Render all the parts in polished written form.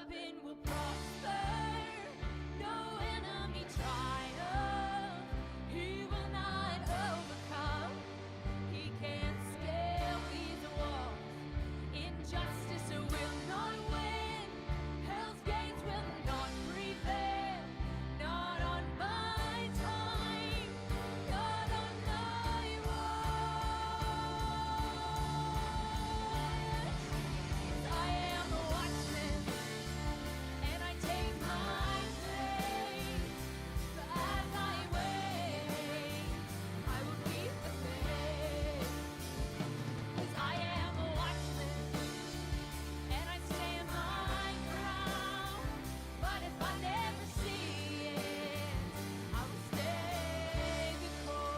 weapon will prosper. No enemy triumph. He will not overcome. He can't scale these walls. Injustice will not win. Hell's gates will not prevail. Not on my time. Not on my watch. I am a watchman, and I take my place. As I wait, I will keep the faith. 'Cause I am a watchman, and I stand my ground. But if I never see it, I will stay the course.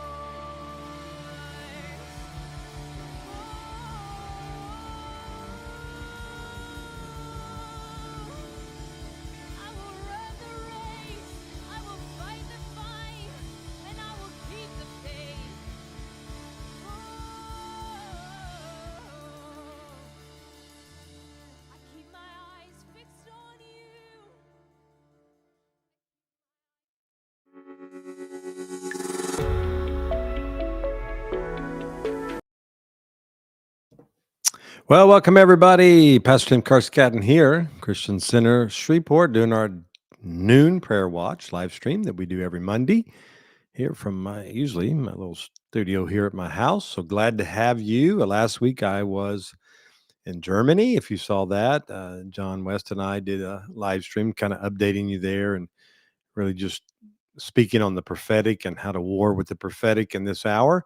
I will run the race, I will fight the fight, and I will keep the faith. I keep my eyes fixed on you. Well, welcome everybody. Pastor Tim Carscadden here, Christian Center, Shreveport, doing our noon prayer watch live stream that we do every Monday here from my little studio here at my house. So glad to have you. Last week I was in Germany. If you saw that, John West and I did a live stream, kind of updating you there and really just speaking on the prophetic and how to war with the prophetic in this hour.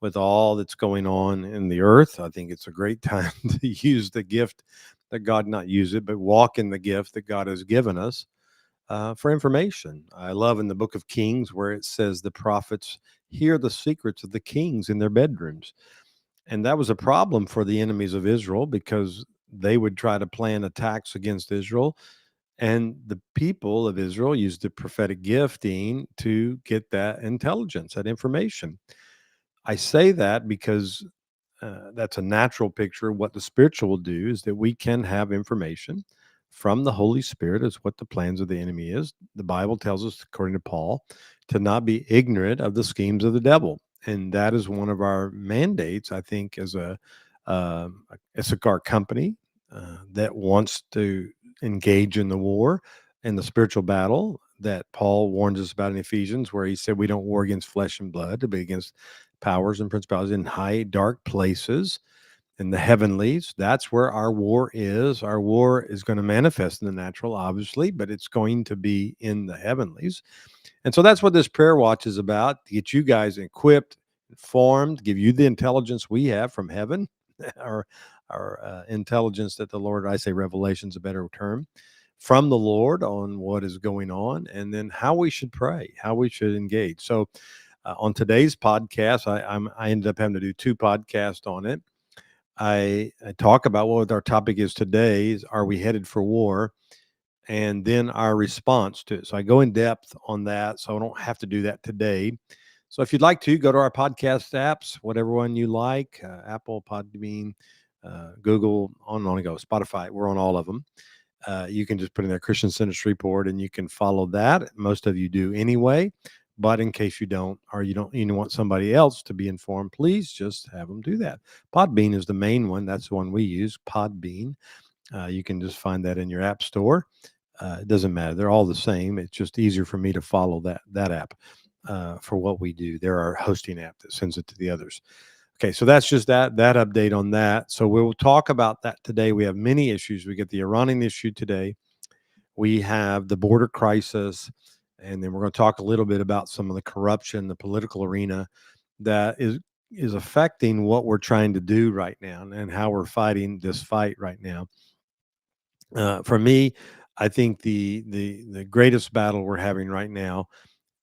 With all that's going on in the earth, I think it's a great time to use the gift that God, not use it, but walk in the gift that God has given us for information. I love in the book of Kings where it says the prophets hear the secrets of the kings in their bedrooms. And that was a problem for the enemies of Israel because they would try to plan attacks against Israel. And the people of Israel used the prophetic gifting to get that intelligence, that information. I say that because that's a natural picture. What the spiritual will do is that we can have information from the Holy Spirit as what the plans of the enemy is. The Bible tells us, according to Paul, to not be ignorant of the schemes of the devil. And that is one of our mandates, I think, as a Issachar company that wants to engage in the war and the spiritual battle that Paul warns us about in Ephesians, where he said we don't war against flesh and blood, to be against powers and principalities in high dark places in the heavenlies. That's where our war is. Our war is going to manifest in the natural, obviously, but it's going to be in the heavenlies. And so that's what this prayer watch is about, to get you guys equipped, informed, give you the intelligence we have from heaven, our intelligence that the Lord, I say revelation's a better term, from the Lord on what is going on, and then how we should pray, how we should engage. So on today's podcast, I ended up having to do two podcasts on it. I talk about what our topic is today: is are we headed for war? And then our response to it. So I go in depth on that, so I don't have to do that today. So if you'd like to, go to our podcast apps, whatever one you like, Apple, Podbean, Google, on and on and go, Spotify. We're on all of them. You can just put in there Christian Center Report and you can follow that. Most of you do anyway. But in case you don't, or you want somebody else to be informed, please just have them do that. Podbean is the main one. That's the one we use, Podbean. You can just find that in your app store. It doesn't matter. They're all the same. It's just easier for me to follow that app for what we do. They're our hosting app that sends it to the others. Okay, so that's just that update on that. So we'll talk about that today. We have many issues. We get the Iranian issue today. We have the border crisis. And then we're going to talk a little bit about some of the corruption, the political arena that is affecting what we're trying to do right now and how we're fighting this fight right now. For me, I think the greatest battle we're having right now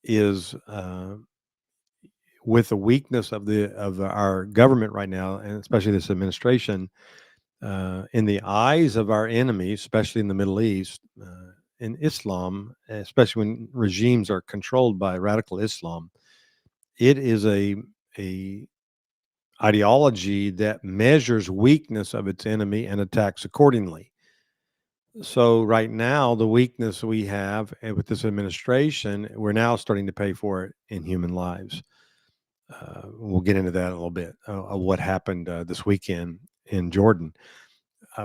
is with the weakness of our government right now, and especially this administration, in the eyes of our enemies, especially in the Middle East. In Islam, especially when regimes are controlled by radical Islam, it is a ideology that measures weakness of its enemy and attacks accordingly. So right now, the weakness we have with this administration, we're now starting to pay for it in human lives. We'll get into that in a little bit. What happened this weekend in Jordan,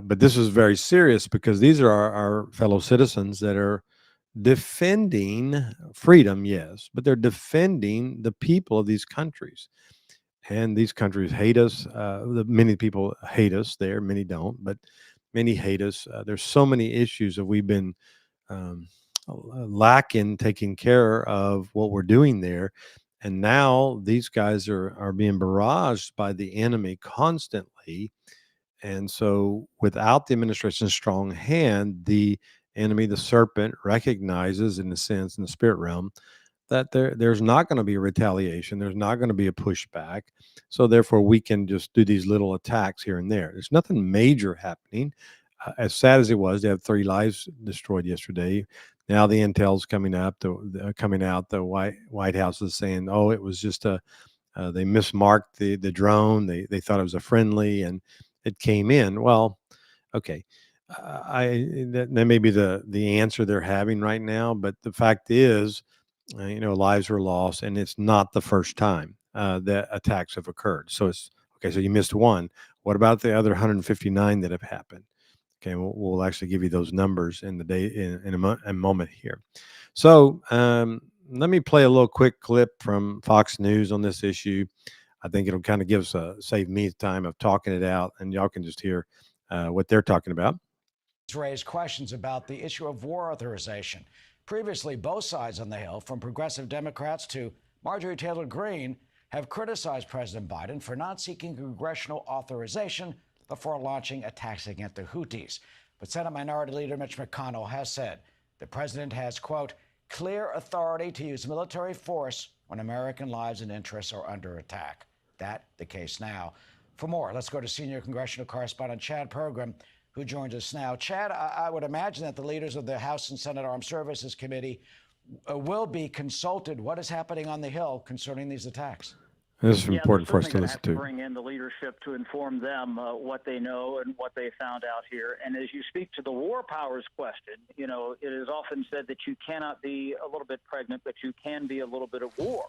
but this is very serious because these are our fellow citizens that are defending freedom, yes, but they're defending the people of these countries. And these countries hate us. Many people hate us there, many don't, but many hate us. There's so many issues that we've been um, lacking taking care of what we're doing there. And now these guys are being barraged by the enemy constantly. And so, without the administration's strong hand, the enemy, the serpent, recognizes, in a sense, in the spirit realm, that there's not going to be a retaliation. There's not going to be a pushback. So therefore, we can just do these little attacks here and there. There's nothing major happening. As sad as it was to have 3 lives destroyed yesterday, now the intel's coming up, coming out. The White House is saying, "Oh, it was just a they mismarked the drone. They thought it was a friendly, and it came in." Well, okay, that may be the answer they're having right now, but the fact is, lives were lost, and it's not the first time that attacks have occurred. So it's okay. So you missed one. What about the other 159 that have happened? Okay, we'll actually give you those numbers in the day in a moment here. So let me play a little quick clip from Fox News on this issue. I think it'll kind of give us save me time of talking it out, and y'all can just hear what they're talking about. Raised questions about the issue of war authorization. Previously, both sides on the Hill, from progressive Democrats to Marjorie Taylor Greene, have criticized President Biden for not seeking congressional authorization before launching attacks against the Houthis. But Senate Minority Leader Mitch McConnell has said the president has, quote, clear authority to use military force when American lives and interests are under attack. That the case now. For more, let's go to senior congressional correspondent Chad Pergram, who joins us now. Chad, I would imagine that the leaders of the House and Senate Armed Services Committee will be consulted. What is happening on the Hill concerning these attacks? This is important for us to listen to. Bring in the leadership to inform them what they know and what they found out here. And as you speak to the war powers question, it is often said that you cannot be a little bit pregnant, but you can be a little bit of war.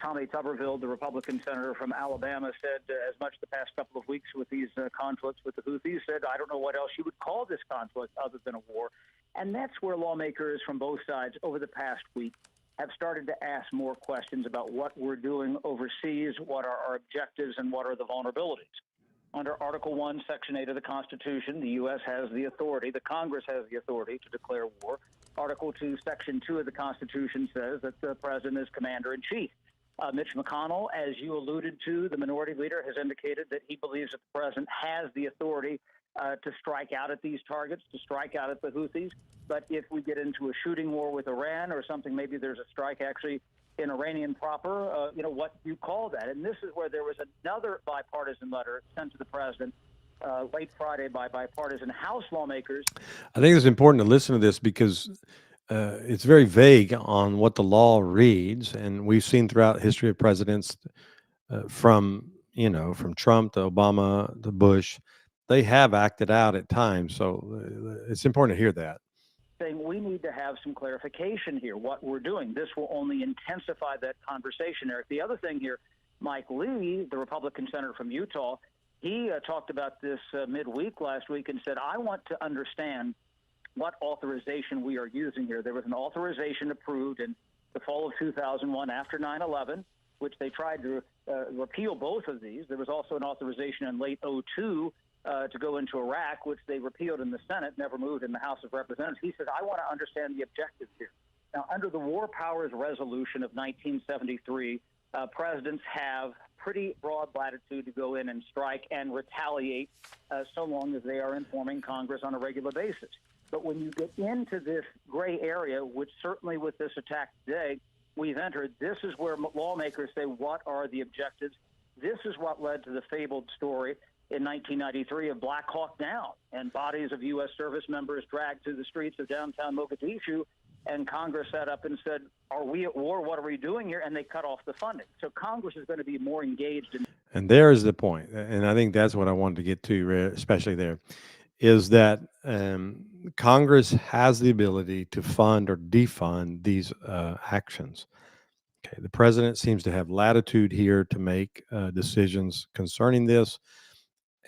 Tommy Tuberville, the Republican senator from Alabama, said as much the past couple of weeks with these conflicts with the Houthis, said, I don't know what else you would call this conflict other than a war. And that's where lawmakers from both sides over the past week have started to ask more questions about what we're doing overseas, what are our objectives, and what are the vulnerabilities. Under Article 1, Section 8 of the Constitution, the U.S. has the authority, the Congress has the authority to declare war. Article 2, Section 2 of the Constitution says that the president is commander-in-chief. Mitch McConnell, as you alluded to, the minority leader, has indicated that he believes that the president has the authority to strike out at these targets, to strike out at the Houthis. But if we get into a shooting war with Iran or something, maybe there's a strike actually in Iranian proper, what do you call that? And this is where there was another bipartisan letter sent to the president late Friday by bipartisan House lawmakers. I think it's important to listen to this because it's very vague on what the law reads, and we've seen throughout history of presidents, from Trump to Obama to Bush, they have acted out at times. So it's important to hear that. Saying we need to have some clarification here, what we're doing. This will only intensify that conversation, Eric. The other thing here, Mike Lee, the Republican senator from Utah, he talked about this midweek last week and said, I want to understand what authorization we are using here. There was an authorization approved in the fall of 2001 after 9/11, which they tried to repeal both of these. There was also an authorization in late 2002 to go into Iraq, which they repealed in the Senate, never moved in the House of Representatives. He said, I want to understand the objectives here. Now, under the War Powers Resolution of 1973, presidents have pretty broad latitude to go in and strike and retaliate so long as they are informing Congress on a regular basis. But when you get into this gray area, which certainly with this attack today we've entered, this is where lawmakers say, what are the objectives? This is what led to the fabled story in 1993 of Black Hawk Down and bodies of U.S. service members dragged through the streets of downtown Mogadishu. And Congress sat up and said, are we at war? What are we doing here? And they cut off the funding. So Congress is going to be more engaged in. And there is the point. And I think that's what I wanted to get to, especially there. is that Congress has the ability to fund or defund these actions. Okay, the president seems to have latitude here to make decisions concerning this,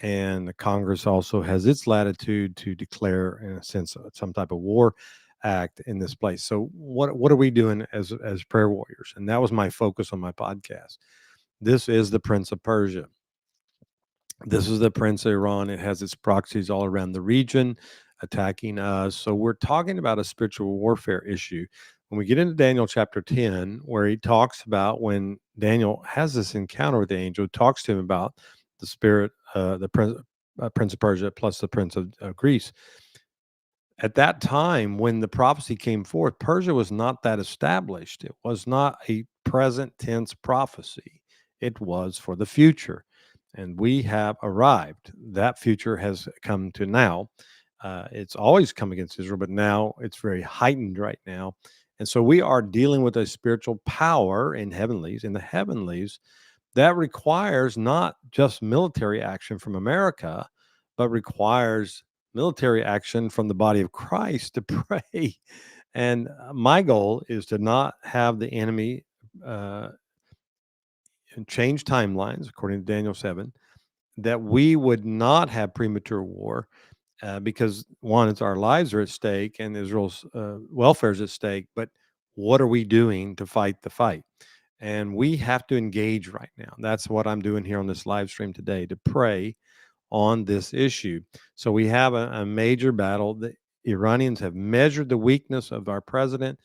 and the Congress also has its latitude to declare, in a sense, some type of war act in this place. So, what are we doing as prayer warriors? And that was my focus on my podcast. This is the Prince of Persia. This is the Prince of Iran. It has its proxies all around the region attacking us. So we're talking about a spiritual warfare issue. When we get into Daniel chapter 10, where he talks about when Daniel has this encounter with the angel, talks to him about the spirit, Prince of Persia plus the Prince of Greece. At that time, when the prophecy came forth, Persia was not that established. It was not a present tense prophecy, it was for the future. And we have arrived. That future has come to now. It's always come against Israel, but now it's very heightened right now. And so we are dealing with a spiritual power in the heavenlies, that requires not just military action from America, but requires military action from the body of Christ to pray. And my goal is to not have the enemy uh, change timelines, according to Daniel 7, that we would not have premature war. Because one, it's our lives are at stake and Israel's welfare is at stake. But what are we doing to fight the fight? And we have to engage right now. That's what I'm doing here on this live stream today, to pray on this issue. So we have a major battle. The Iranians have measured the weakness of our president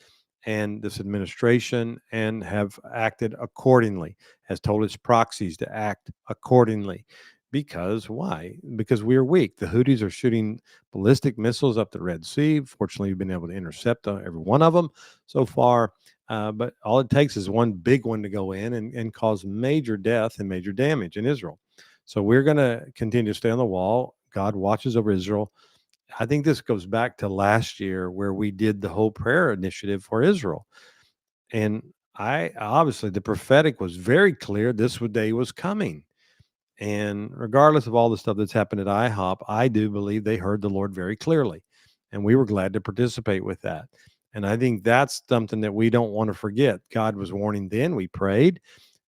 and this administration and have acted accordingly, has told its proxies to act accordingly. Because why? Because we are weak. The Houthis are shooting ballistic missiles up the Red Sea. Fortunately, we've been able to intercept every one of them so far. But all it takes is one big one to go in and cause major death and major damage in Israel. So we're going to continue to stay on the wall. God watches over Israel. I think this goes back to last year where we did the whole prayer initiative for Israel. And I obviously, the prophetic was very clear this day was coming. And regardless of all the stuff that's happened at IHOP, I do believe they heard the Lord very clearly. And we were glad to participate with that. And I think that's something that we don't want to forget. God was warning then. We prayed.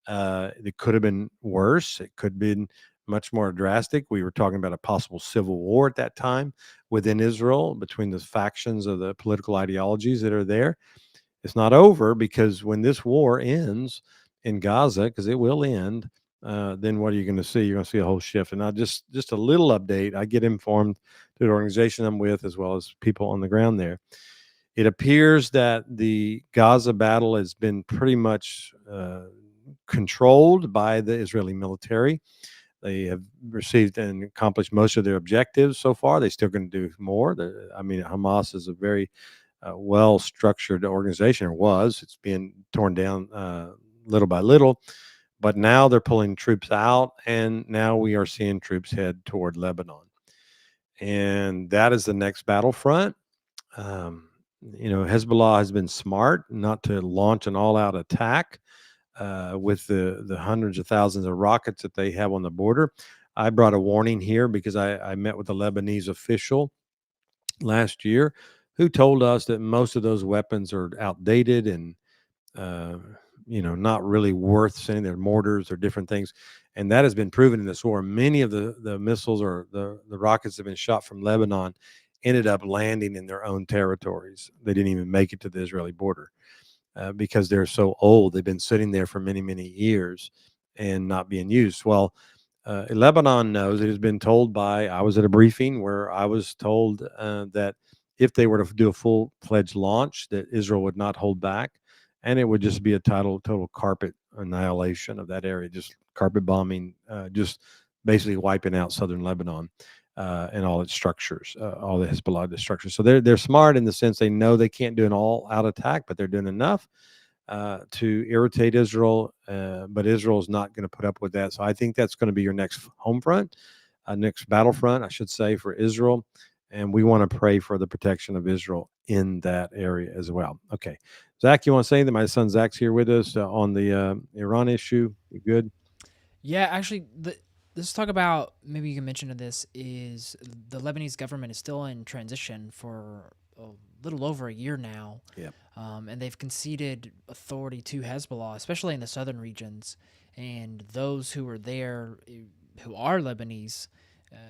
It could have been worse. It could have been much more drastic. We were talking about a possible civil war at that time within Israel between the factions of the political ideologies that are there. It's not over, because when this war ends in Gaza, because it will end, then what are you going to see? You're going to see a whole shift. And I just a little update. I get informed through the organization I'm with, as well as people on the ground there. It appears that the Gaza battle has been pretty much controlled by the Israeli military. They have received and accomplished most of their objectives so far. They're still going to do more. Hamas is a very well-structured organization, or was. It's being torn down little by little. But now they're pulling troops out, and now we are seeing troops head toward Lebanon. And that is the next battlefront. Hezbollah has been smart not to launch an all-out attack with the hundreds of thousands of rockets that they have on the border. I brought a warning here because I met with a Lebanese official last year who told us that most of those weapons are outdated and not really worth sending. Their mortars or different things, and that has been proven in this war. Many of the missiles or the rockets that have been shot from Lebanon ended up landing in their own territories. They didn't even make it to the Israeli border because they're so old. They've been sitting there for many, many years and not being used. Well, Lebanon knows. It has been told I was at a briefing where I was told that if they were to do a full-fledged launch, that Israel would not hold back, and it would just be a total carpet annihilation of that area, just carpet bombing, just basically wiping out southern Lebanon and all its structures, all the Hezbollah structures. So they're smart in the sense they know they can't do an all-out attack, but they're doing enough to irritate Israel. But Israel is not going to put up with that. So I think that's going to be your next home front, next battlefront, I should say, for Israel. And we want to pray for the protection of Israel in that area as well. Okay. Zach, you want to say that my son Zach's here with us on the Iran issue? You good? Yeah, actually, the let's talk about, maybe you can mention of this, is the Lebanese government is still in transition for a little over a year now. Yep. And they've conceded authority to Hezbollah, especially in the southern regions. And those who are there, who are Lebanese,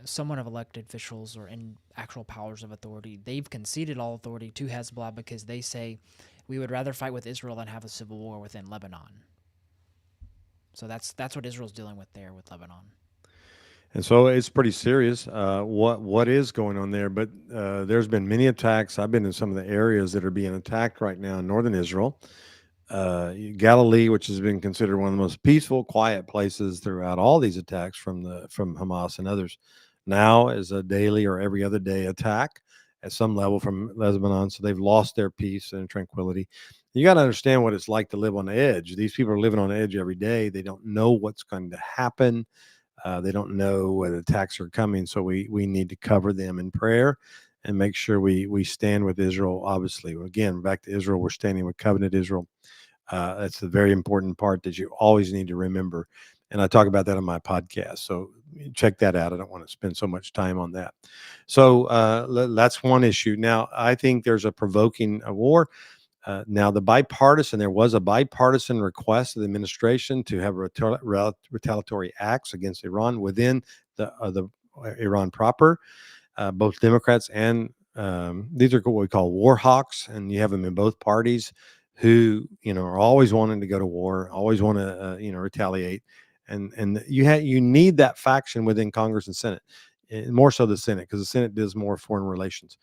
somewhat of elected officials or in actual powers of authority, they've conceded all authority to Hezbollah because they say we would rather fight with Israel than have a civil war within Lebanon. So that's what Israel's dealing with there with Lebanon. And so it's pretty serious. What is going on there? But there's been many attacks. I've been in some of the areas that are being attacked right now in northern Israel. Galilee, which has been considered one of the most peaceful, quiet places throughout all these attacks from Hamas and others, now is a daily or every other day attack at some level from Lebanon. So they've lost their peace and tranquility. You got to understand what it's like to live on the edge. These people are living on the edge every day. They don't know what's going to happen. They don't know when attacks are coming. So we need to cover them in prayer and make sure we stand with Israel. Obviously, again, back to Israel, we're standing with covenant Israel. That's a very important part that you always need to remember. And I talk about that on my podcast. So check that out. I don't want to spend so much time on that. So that's one issue. Now, I think there's a provoking war. Now, there was a bipartisan request of the administration to have retaliatory acts against Iran within the Iran proper. Both Democrats and these are what we call war hawks, and you have them in both parties who are always wanting to go to war, always want to retaliate, and you need that faction within Congress and Senate, more so the Senate, because the Senate does more foreign relations.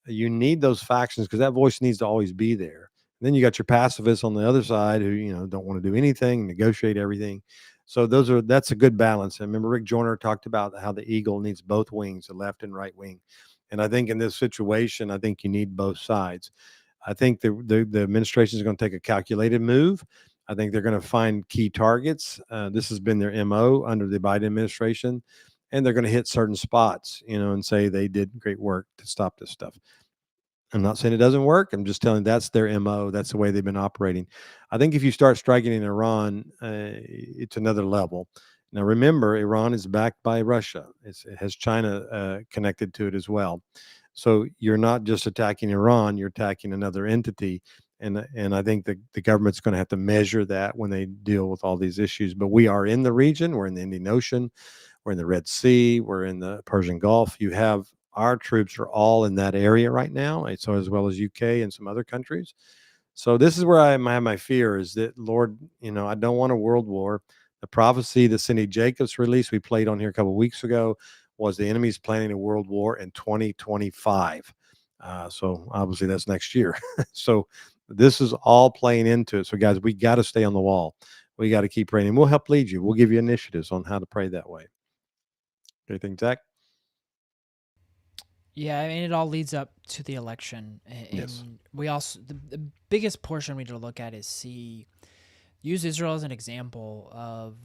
You need those factions because that voice needs to always be there. And then you got your pacifists on the other side who don't want to do anything, negotiate everything. So that's a good balance. And remember, Rick Joyner talked about how the eagle needs both wings, the left and right wing. And I think in this situation, I think you need both sides. I think the administration is going to take a calculated move. I think they're going to find key targets. This has been their MO under the Biden administration, and they're going to hit certain spots, and say they did great work to stop this stuff. I'm not saying it doesn't work. I'm just telling that's their MO. That's the way they've been operating. I think if you start striking in Iran, it's another level. Now, remember, Iran is backed by Russia. It has China connected to it as well. So you're not just attacking Iran, you're attacking another entity. And I think the government's going to have to measure that when they deal with all these issues. But we are in the region. We're in the Indian Ocean. We're in the Red Sea. We're in the Persian Gulf. You have our troops are all in that area right now. So as well as UK and some other countries. So this is where I have my fear is that, Lord, I don't want a world war. The prophecy that Cindy Jacobs released, we played on here a couple of weeks ago, was the enemy's planning a world war in 2025. So obviously that's next year. So this is all playing into it. So guys, we got to stay on the wall. We got to keep praying, and we'll help lead you. We'll give you initiatives on how to pray that way. Anything, Zach? Yeah, I mean, it all leads up to the election, Yes. and we also the biggest portion we need to look at is use Israel as an example of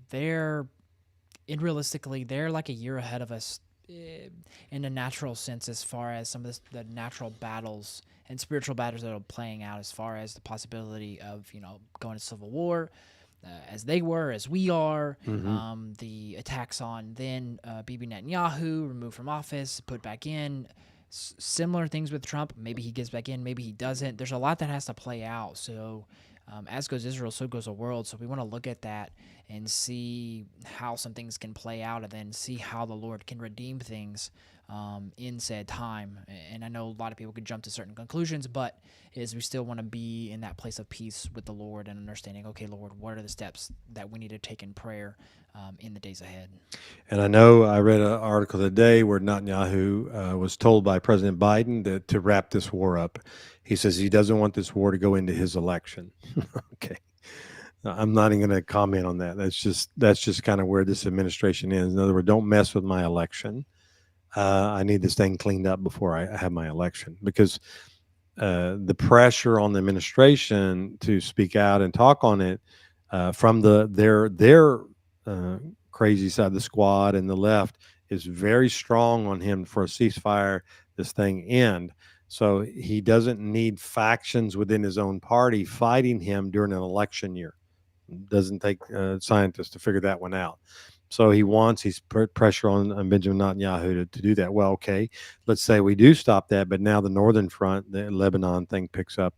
realistically they're like a year ahead of us in a natural sense as far as some of the natural battles and spiritual battles that are playing out, as far as the possibility of going to civil war. As they were, as we are, the attacks on then Bibi Netanyahu, removed from office, put back in, similar things with Trump. Maybe he gets back in, maybe he doesn't. There's a lot that has to play out. So as goes Israel, so goes the world. So we want to look at that and see how some things can play out, and then see how the Lord can redeem things in said time. And I know a lot of people could jump to certain conclusions, but we still want to be in that place of peace with the Lord and understanding, okay, Lord, what are the steps that we need to take in prayer in the days ahead? And I know I read an article today where Netanyahu was told by President Biden that to wrap this war up. He says he doesn't want this war to go into his election. Okay. I'm not even going to comment on that. That's just kind of where this administration is. In other words, don't mess with my election. I need this thing cleaned up before I have my election, because the pressure on the administration to speak out and talk on it from their crazy side of the squad and the left is very strong on him for a ceasefire, this thing end. So he doesn't need factions within his own party fighting him during an election year. It doesn't take scientists to figure that one out. So he's put pressure on Benjamin Netanyahu to do that. Well, okay, let's say we do stop that, but now the northern front, the Lebanon thing picks up.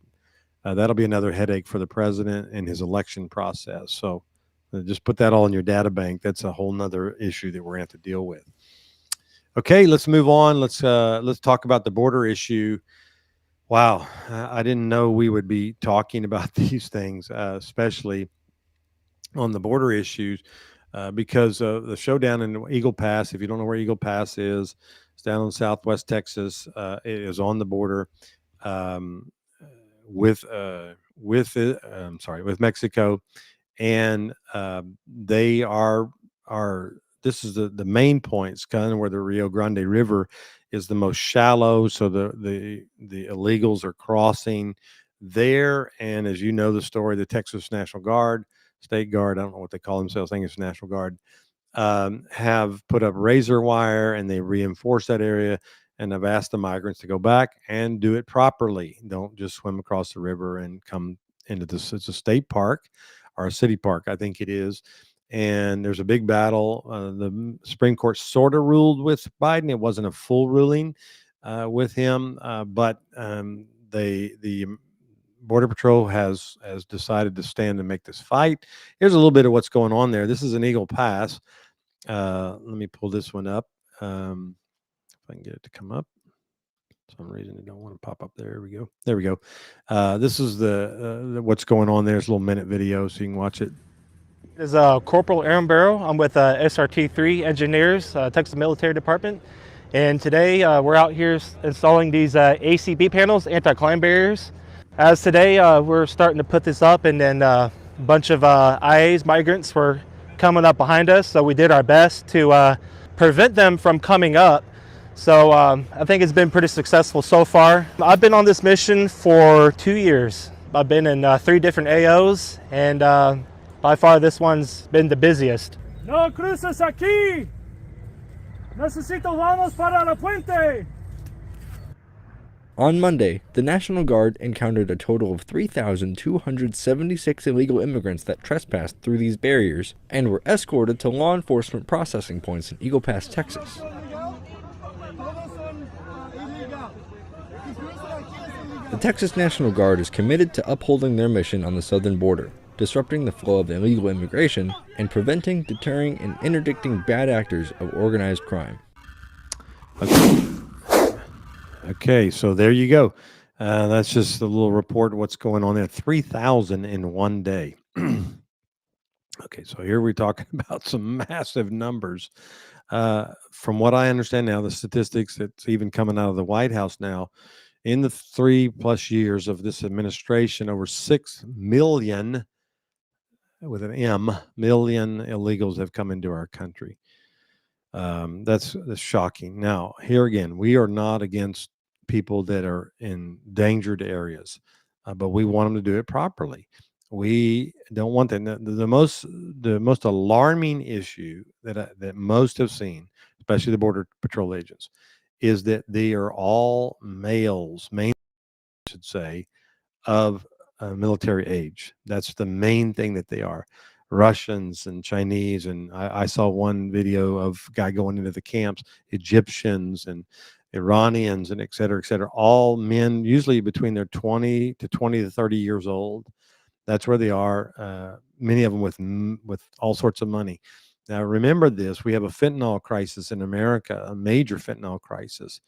That'll be another headache for the president and his election process. So just put that all in your data bank. That's a whole nother issue that we're going to have to deal with. Okay, let's move on. Let's talk about the border issue. Wow, I didn't know we would be talking about these things, especially on the border issues, because the showdown in Eagle Pass. If you don't know where Eagle Pass is, it's down in Southwest Texas. It is on the border um, with Mexico, and they are this is the main points, kind of where the Rio Grande River is the most shallow, so the illegals are crossing there. And as you know the story, the Texas National Guard, State Guard, I don't know what they call themselves, I think it's National Guard, have put up razor wire and they reinforce that area, and have asked the migrants to go back and do it properly. Don't just swim across the river and come into this. It's a state park or a city park, I think it is. And there's a big battle. The Supreme Court sort of ruled with Biden. It wasn't a full ruling with him, but the Border Patrol has decided to stand and make this fight. Here's a little bit of what's going on there. This is an Eagle Pass. Let me pull this one up. If I can get it to come up. For some reason it don't want to pop up. There we go. There we go. This is the what's going on there. It's a little minute video, so you can watch it. This is Corporal Aaron Barrow. I'm with SRT-3 Engineers, Texas Military Department. And today we're out here installing these ACB panels, anti-climb barriers. As today we're starting to put this up, and then a bunch of IAs, migrants, were coming up behind us. So we did our best to prevent them from coming up. So I think it's been pretty successful so far. I've been on this mission for 2 years. I've been in 3 different AOs, and by far this one's been the busiest. No cruces aquí. Necesito vamos para la puente. On Monday, the National Guard encountered a total of 3,276 illegal immigrants that trespassed through these barriers and were escorted to law enforcement processing points in Eagle Pass, Texas. The Texas National Guard is committed to upholding their mission on the southern border, disrupting the flow of illegal immigration, and preventing, deterring, and interdicting bad actors of organized crime. Okay, so there you go. That's just a little report of what's going on there. 3,000 in one day. Okay, so here we're talking about some massive numbers. From what I understand now, the statistics that's even coming out of the White House now, in the 3+ years of this administration, over 6 million, with an M, million illegals have come into our country. That's shocking. Now, here again, we are not against people that are in endangered areas, but we want them to do it properly. We don't want that. The most alarming issue that most have seen, especially the Border Patrol agents, is that they are all males, I should say, of military age. That's the main thing that they are. Russians and Chinese, and I saw one video of a guy going into the camps, Egyptians and Iranians and et cetera, all men, usually between their 20 to 30 years old. That's where they are. Many of them with all sorts of money. Now, remember this: we have a fentanyl crisis in America, a major fentanyl crisis.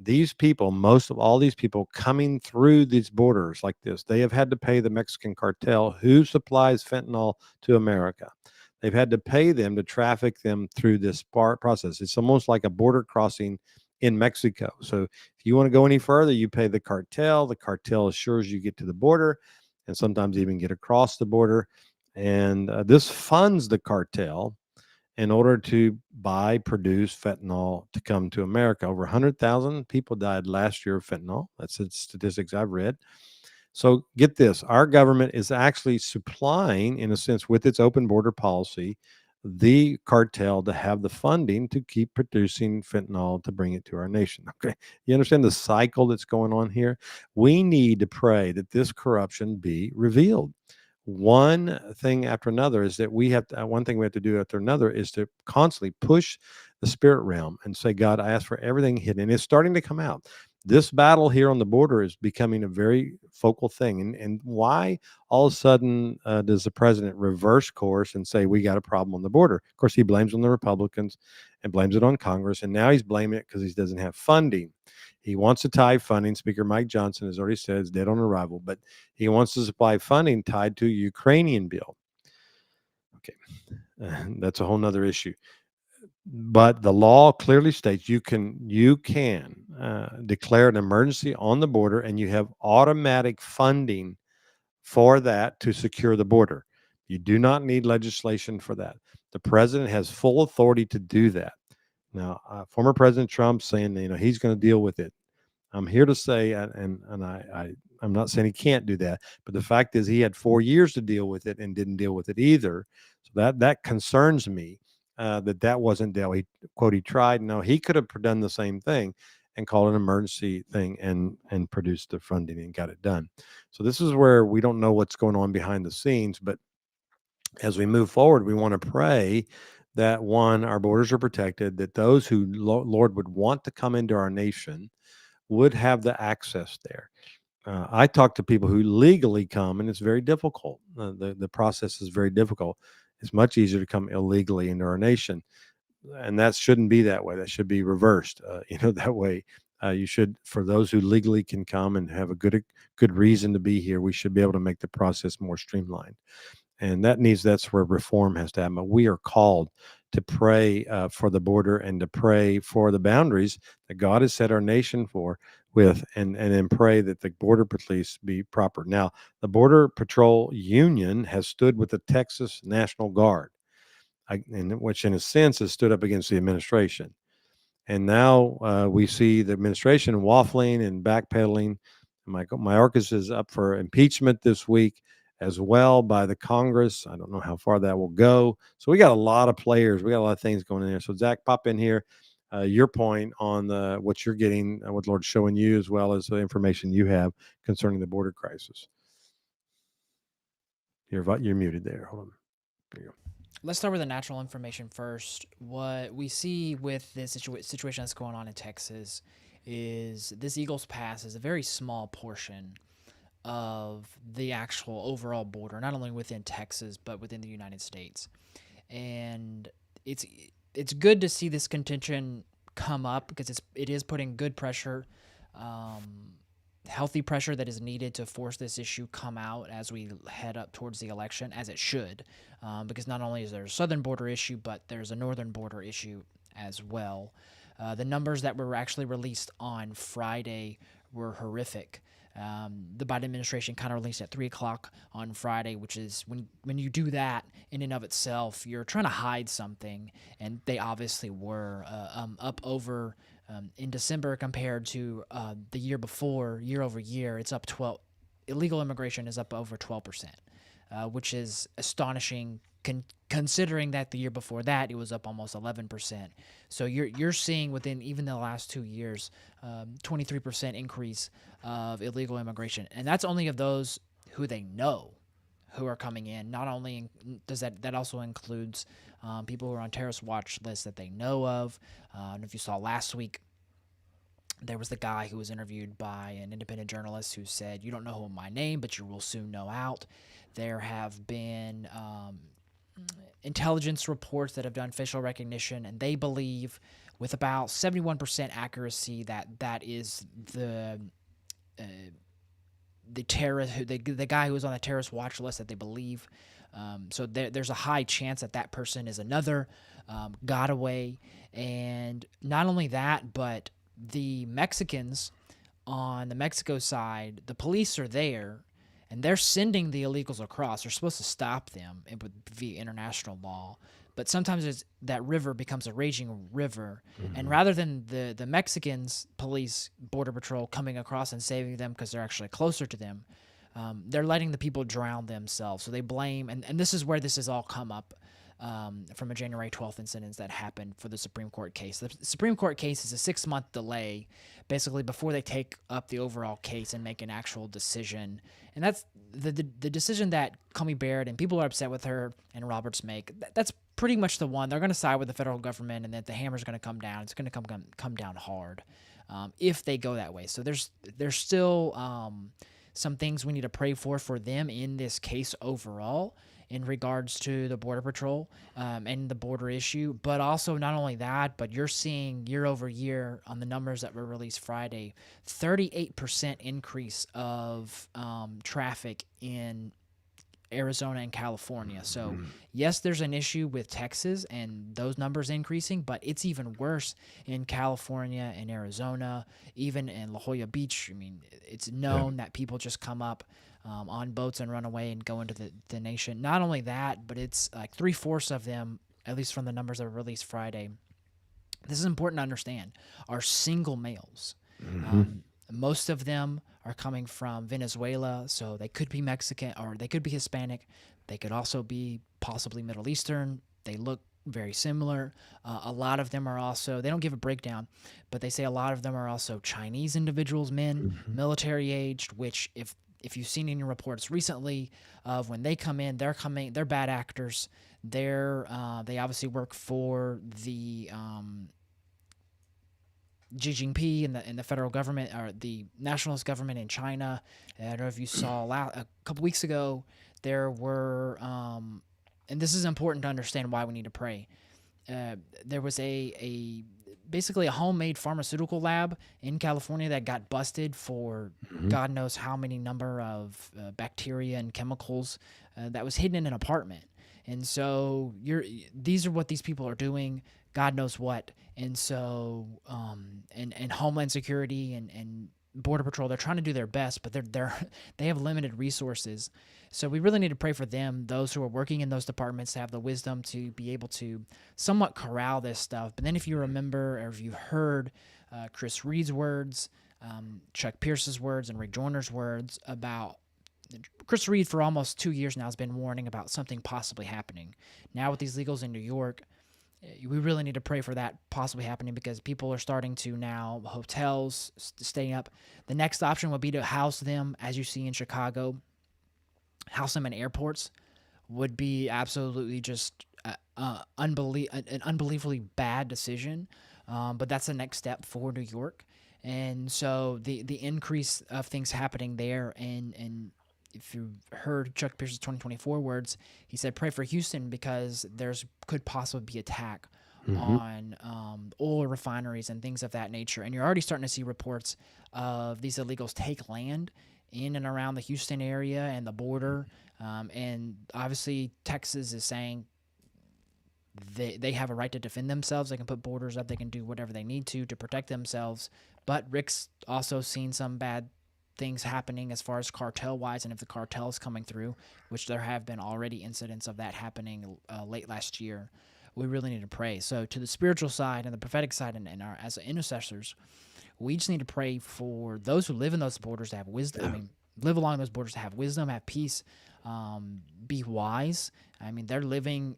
These people, most of all these people coming through these borders like this, they have had to pay the Mexican cartel who supplies fentanyl to America. They've had to pay them to traffic them through this process. It's almost like a border crossing in Mexico. So if you want to go any further, you pay the cartel. The cartel assures you get to the border and sometimes even get across the border. And this funds the cartel in order to produce fentanyl to come to America. Over 100,000 people died last year of fentanyl. That's the statistics I've read. So get this, our government is actually supplying, in a sense, with its open border policy, the cartel to have the funding to keep producing fentanyl to bring it to our nation. Okay. You understand the cycle that's going on here? We need to pray that this corruption be revealed. one thing after another is that we have to, one thing we have to do after another is to constantly push the spirit realm and say, God, I ask for everything hidden. And it's starting to come out. This battle here on the border is becoming a very focal thing. And why all of a sudden does the president reverse course and say we got a problem on the border? Of course, he blames on the Republicans and blames it on Congress. And now he's blaming it because he doesn't have funding. He wants to tie funding. Speaker Mike Johnson has already said it's dead on arrival, but he wants to supply funding tied to a Ukrainian bill. Okay, that's a whole nother issue. But the law clearly states you can declare an emergency on the border, and you have automatic funding for that to secure the border. You do not need legislation for that. The president has full authority to do that. Now, former President Trump saying he's going to deal with it. I'm here to say, I'm not saying he can't do that, but the fact is he had 4 years to deal with it and didn't deal with it either. So that concerns me that wasn't dealt. He tried. No, he could have done the same thing and called an emergency thing and produced the funding and got it done. So this is where we don't know what's going on behind the scenes, but as we move forward, we want to pray that one, our borders are protected, that those who Lord would want to come into our nation would have the access there. I talk to people who legally come, and it's very difficult. The process is very difficult. It's much easier to come illegally into our nation, and that shouldn't be that way. That should be reversed. That way, you should, for those who legally can come and have a good reason to be here, we should be able to make the process more streamlined. And that's where reform has to happen. But we are called to pray for the border and to pray for the boundaries that God has set our nation with, and then pray that the border police be proper. Now, the Border Patrol Union has stood with the Texas National Guard, which in a sense has stood up against the administration. And now we see the administration waffling and backpedaling. Mayorkas is up for impeachment this week as well by the Congress. I don't know how far that will go. So we got a lot of players. We got a lot of things going in there. So Zach, pop in here. Your point on what you're getting, what Lord's showing you, as well as the information you have concerning the border crisis. You're muted there. Hold on. There you go. Let's start with the natural information first. What we see with this situation that's going on in Texas is this Eagles Pass is a very small portion of the actual overall border, not only within Texas, but within the United States. And it's good to see this contention come up because it is putting good pressure, healthy pressure that is needed to force this issue come out as we head up towards the election, as it should, because not only is there a southern border issue, but there's a northern border issue as well. The numbers that were actually released on Friday were horrific. The Biden administration kind of released at 3 o'clock on Friday, which is when you do that in and of itself, you're trying to hide something, and they obviously were up over in December compared to the year before, year over year. It's up 12. Illegal immigration is up over 12%, which is astonishing considering that the year before that it was up almost 11%. So you're seeing within even the last 2 years, 23% increase of illegal immigration, and that's only of those who they know who are coming in. Not only does that also includes people who are on terrorist watch lists that they know of. And if you saw last week, there was the guy who was interviewed by an independent journalist who said, "You don't know my name, but you will soon know out." There have been intelligence reports that have done facial recognition, and they believe with about 71% accuracy that is the terrorist, the guy who was on the terrorist watch list that they believe. So there's a high chance that person is another got away. And not only that, but the Mexicans on the Mexico side, the police are there, and they're sending the illegals across. They're supposed to stop them via international law. But sometimes that river becomes a raging river. Mm-hmm. And rather than the Mexicans, police, Border Patrol, coming across and saving them because they're actually closer to them, they're letting the people drown themselves. So they blame, and this is where this has all come up. from a January 12th incident that happened for the Supreme Court case. The Supreme Court case is a 6-month delay, basically, before they take up the overall case and make an actual decision. And that's the decision that Comey Barrett and people are upset with her and Roberts make. That's pretty much the one. They're going to side with the federal government, and that the hammer's going to come down. It's going to come down hard if they go that way. So there's still some things we need to pray for them in this case overall, in regards to the Border Patrol and the border issue. But also, not only that, but you're seeing year over year on the numbers that were released Friday, 38% increase of traffic in Arizona and California. So yes, there's an issue with Texas and those numbers increasing, but it's even worse in California and Arizona, even in La Jolla Beach. I mean, it's known that people just come up on boats and run away and go into the nation. Not only that, but it's like 3/4 of them, at least from the numbers that were released Friday, this is important to understand, are single males. Most of them are coming from Venezuela, so they could be Mexican or they could be Hispanic. They could also be possibly Middle Eastern. They look very similar. A lot of them are also, they don't give a breakdown, but they say a lot of them are also Chinese individuals, men, military aged, which if you've seen any reports recently of when they come in, they're bad actors. They obviously work for the Xi Jinping and the federal government, or the nationalist government in China. I don't know if you saw a couple weeks ago, there were, and this is important to understand why we need to pray. There was basically a homemade pharmaceutical lab in California that got busted for God knows how many number of bacteria and chemicals that was hidden in an apartment. And so these are what these people are doing, God knows what. And so and Homeland Security and Border Patrol, they're trying to do their best, but they have limited resources. So we really need to pray for them, those who are working in those departments, to have the wisdom to be able to somewhat corral this stuff. But then if you remember, or if you heard Chris Reed's words, Chuck Pierce's words, and Rick Joyner's words about Chris Reed, for almost 2 years now, has been warning about something possibly happening. Now with these legals in New York, we really need to pray for that possibly happening, because people are starting to now, hotels staying up. The next option would be to house them, as you see in Chicago. House them in airports would be absolutely just an unbelievably bad decision. But that's the next step for New York. And so the increase of things happening there, and if you heard Chuck Pierce's 2024 words, he said, pray for Houston, because could possibly be attack on oil refineries and things of that nature. And you're already starting to see reports of these illegals take land in and around the Houston area and the border. And obviously Texas is saying they have a right to defend themselves. They can put borders up. They can do whatever they need to protect themselves. But Rick's also seen some bad things happening as far as cartel-wise, and if the cartel is coming through, which there have been already incidents of that happening late last year, we really need to pray. So to the spiritual side and the prophetic side, and our, as intercessors, we just need to pray for those who live in those borders to have wisdom. I mean, live along those borders to have wisdom, have peace, be wise. I mean, they're living,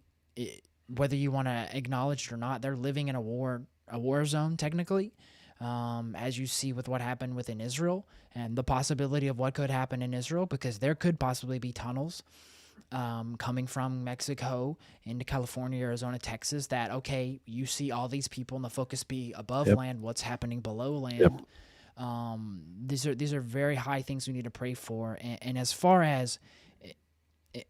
whether you want to acknowledge it or not, they're living in a war zone technically. As you see with what happened within Israel and the possibility of what could happen in Israel, because there could possibly be tunnels coming from Mexico into California, Arizona, Texas, that, okay, you see all these people and the focus be above land, what's happening below land. These are very high things we need to pray for. And as far as,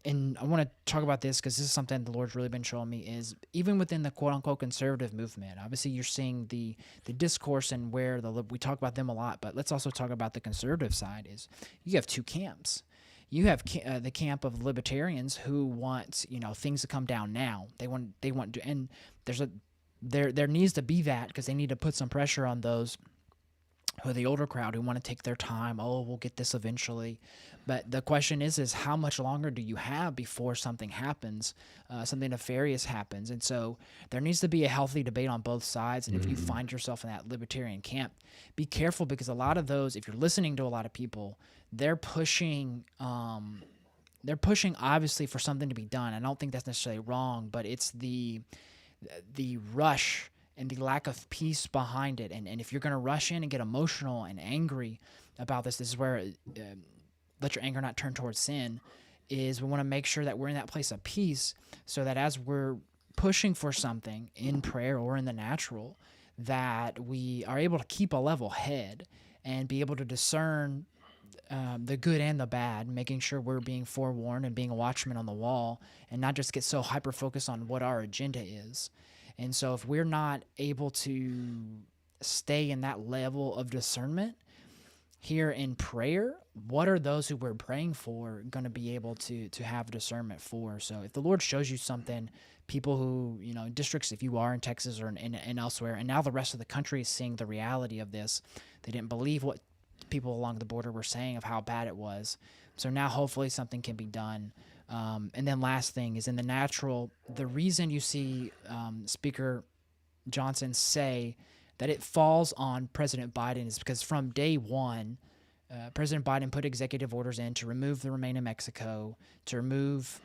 and I want to talk about this because this is something the Lord's really been showing me, is even within the quote-unquote conservative movement, obviously you're seeing the discourse and where we talk about them a lot, but let's also talk about the conservative side. Is you have two camps. You have the camp of libertarians who want things to come down now. They want to, and there needs to be that, because they need to put some pressure on those who are the older crowd who want to take their time. Oh, we'll get this eventually. But the question is how much longer do you have before something happens, something nefarious happens? And so there needs to be a healthy debate on both sides. And if you find yourself in that libertarian camp, be careful, because a lot of those, if you're listening to a lot of people, they're pushing they're pushing obviously for something to be done. I don't think that's necessarily wrong, but it's the rush and the lack of peace behind it. And if you're going to rush in and get emotional and angry about this is where let your anger not turn towards sin. Is we want to make sure that we're in that place of peace, so that as we're pushing for something in prayer or in the natural, that we are able to keep a level head and be able to discern the good and the bad, making sure we're being forewarned and being a watchman on the wall, and not just get so hyper focused on what our agenda is. And so if we're not able to stay in that level of discernment here in prayer, what are those who we're praying for going to be able to have discernment for? So if the Lord shows you something, people who, districts, if you are in Texas or and elsewhere, and now the rest of the country is seeing the reality of this, they didn't believe what people along the border were saying of how bad it was. So now hopefully something can be done. And then last thing is in the natural, the reason you see Speaker Johnson say that it falls on President Biden is because from day one, President Biden put executive orders in to remove the Remain in Mexico, to remove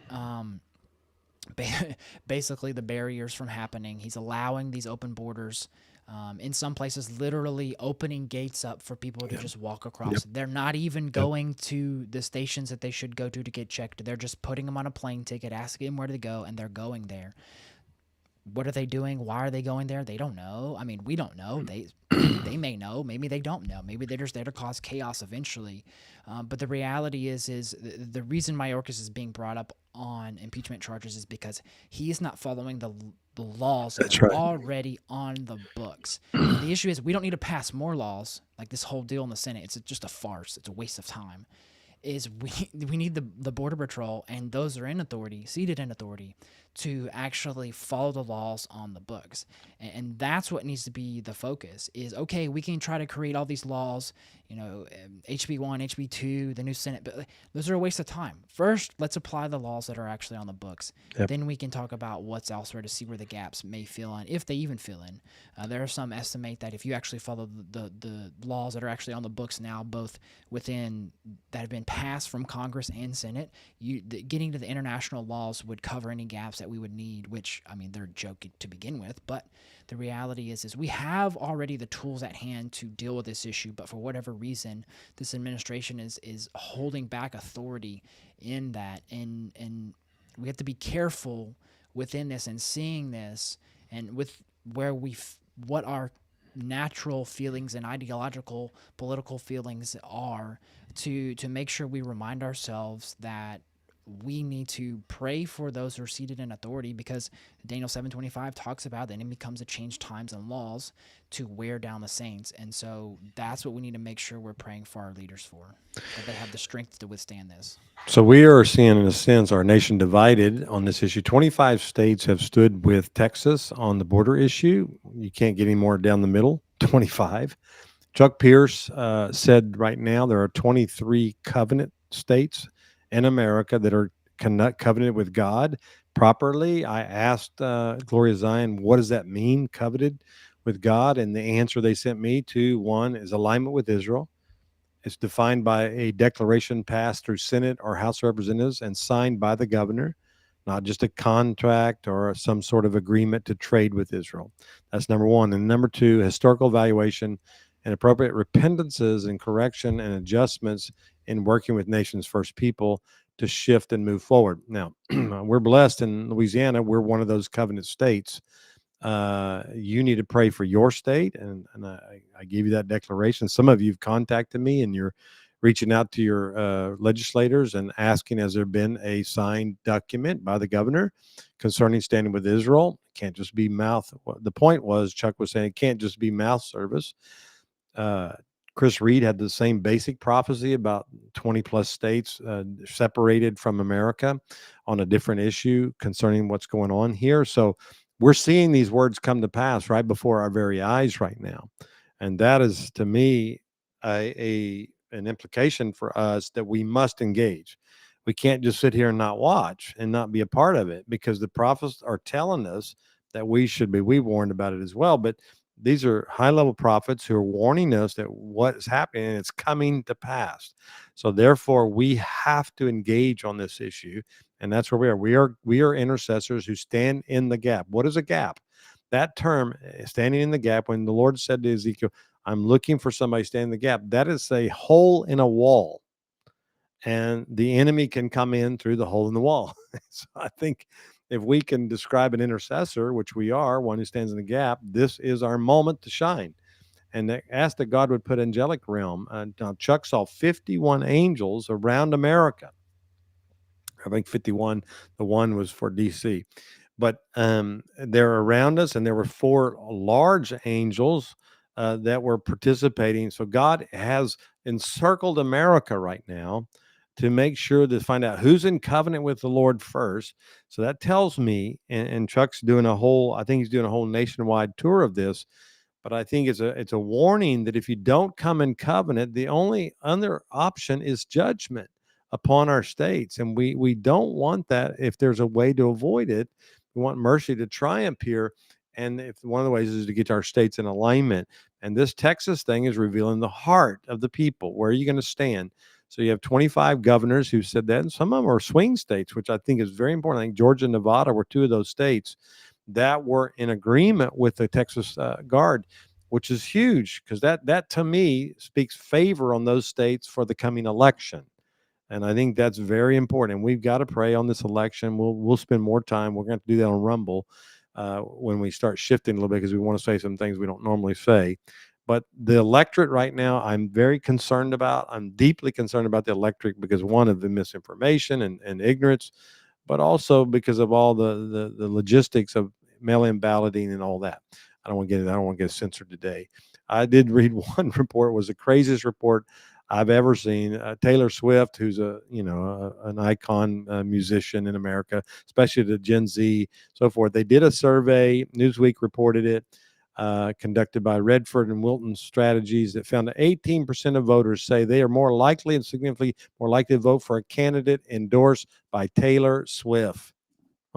basically the barriers from happening. He's allowing these open borders. In some places, literally opening gates up for people to just walk across. They're not even going to the stations that they should go to get checked. They're just putting them on a plane ticket, asking them where to go, and they're going there. What are they doing? Why are they going there? They don't know. I mean, we don't know. They may know. Maybe they don't know. Maybe they're just there to cause chaos eventually. But the reality is the reason Mayorkas is being brought up on impeachment charges is because he is not following the laws that are already on the books. And the issue is we don't need to pass more laws like this whole deal in the Senate. It's just a farce. It's a waste of time. Is we need the Border Patrol and those that are in authority, seated in authority, to actually follow the laws on the books. And that's what needs to be the focus is, okay, we can try to create all these laws, HB 1, HB 2, the new Senate, but those are a waste of time. First, let's apply the laws that are actually on the books. Then we can talk about what's elsewhere to see where the gaps may fill in, if they even fill in. There are some estimate that if you actually follow the laws that are actually on the books now, both within that have been passed from Congress and Senate, getting to the international laws would cover any gaps that we would need, which, I mean, they're a joke to begin with, but the reality is we have already the tools at hand to deal with this issue, but for whatever reason, this administration is holding back authority in that, and we have to be careful within this and seeing this, and with where what our natural feelings and ideological political feelings are, to make sure we remind ourselves that we need to pray for those who are seated in authority, because Daniel 7:25 talks about the enemy comes to change times and laws to wear down the saints. And so that's what we need to make sure we're praying for our leaders for, that they have the strength to withstand this. So we are seeing, in a sense, our nation divided on this issue. 25 states have stood with Texas on the border issue. You can't get any more down the middle. 25. Chuck Pierce said right now there are 23 covenant states in America that are covenanted with God properly. I asked Gloria Zion, what does that mean, covenanted with God? And the answer they sent me to, one, is alignment with Israel. It's defined by a declaration passed through Senate or House of Representatives and signed by the governor, not just a contract or some sort of agreement to trade with Israel. That's number one. And number two, historical evaluation and appropriate repentances and correction and adjustments in working with nation's first people to shift and move forward. Now, we're blessed in Louisiana. We're one of those covenant states. You need to pray for your state, and I gave you that declaration. Some of you have contacted me, and you're reaching out to your legislators and asking, has there been a signed document by the governor concerning standing with Israel? It can't just be mouth. The point was, Chuck was saying, it can't just be mouth service. Chris Reed had the same basic prophecy about 20 plus states separated from America on a different issue concerning what's going on here. So we're seeing these words come to pass right before our very eyes right now. And that is, to me, an implication for us that we must engage. We can't just sit here and not watch and not be a part of it, because the prophets are telling us that we should be. We warned about it as well, but These are high-level prophets who are warning us that what is happening, and it's coming to pass. So therefore, we have to engage on this issue, and that's where we are. We are intercessors who stand in the gap. What is a gap? That term, standing in the gap, when the Lord said to Ezekiel, I'm looking for somebody to stand in the gap, that is a hole in a wall, and the enemy can come in through the hole in the wall. So I think if we can describe an intercessor, which we are, one who stands in the gap, this is our moment to shine. And ask that God would put angelic realm. Now Chuck saw 51 angels around America. I think 51, the one was for DC. But they're around us, and there were 4 large angels that were participating. So God has encircled America right now to make sure to find out who's in covenant with the Lord first. So that tells me, and Chuck's doing I think he's doing a whole nationwide tour of this. But I think it's a warning that if you don't come in covenant, the only other option is judgment upon our states, and we don't want that. If there's a way to avoid it, we want mercy to triumph here. And if one of the ways is to get our states in alignment, and this Texas thing is revealing the heart of the people. Where are you going to stand? So you have 25 governors who said that, and some of them are swing states, which I think is very important. I think Georgia and Nevada were 2 of those states that were in agreement with the Texas Guard, which is huge, because that to me speaks favor on those states for the coming election. And I think that's very important. And we've got to pray on this election. We'll spend more time. We're going to do that on Rumble when we start shifting a little bit, because we want to say some things we don't normally say. But the electorate right now, I'm very concerned about. I'm deeply concerned about the electorate because, one, of the misinformation and ignorance, but also because of all the logistics of mail-in balloting and all that. I don't want to get censored today. I did read one report, was the craziest report I've ever seen. Taylor Swift, who's an icon musician in America, especially the Gen Z, so forth. They did a survey. Newsweek reported it, conducted by Redford and Wilton Strategies, that found that 18% of voters say they are more likely and significantly more likely to vote for a candidate endorsed by Taylor Swift.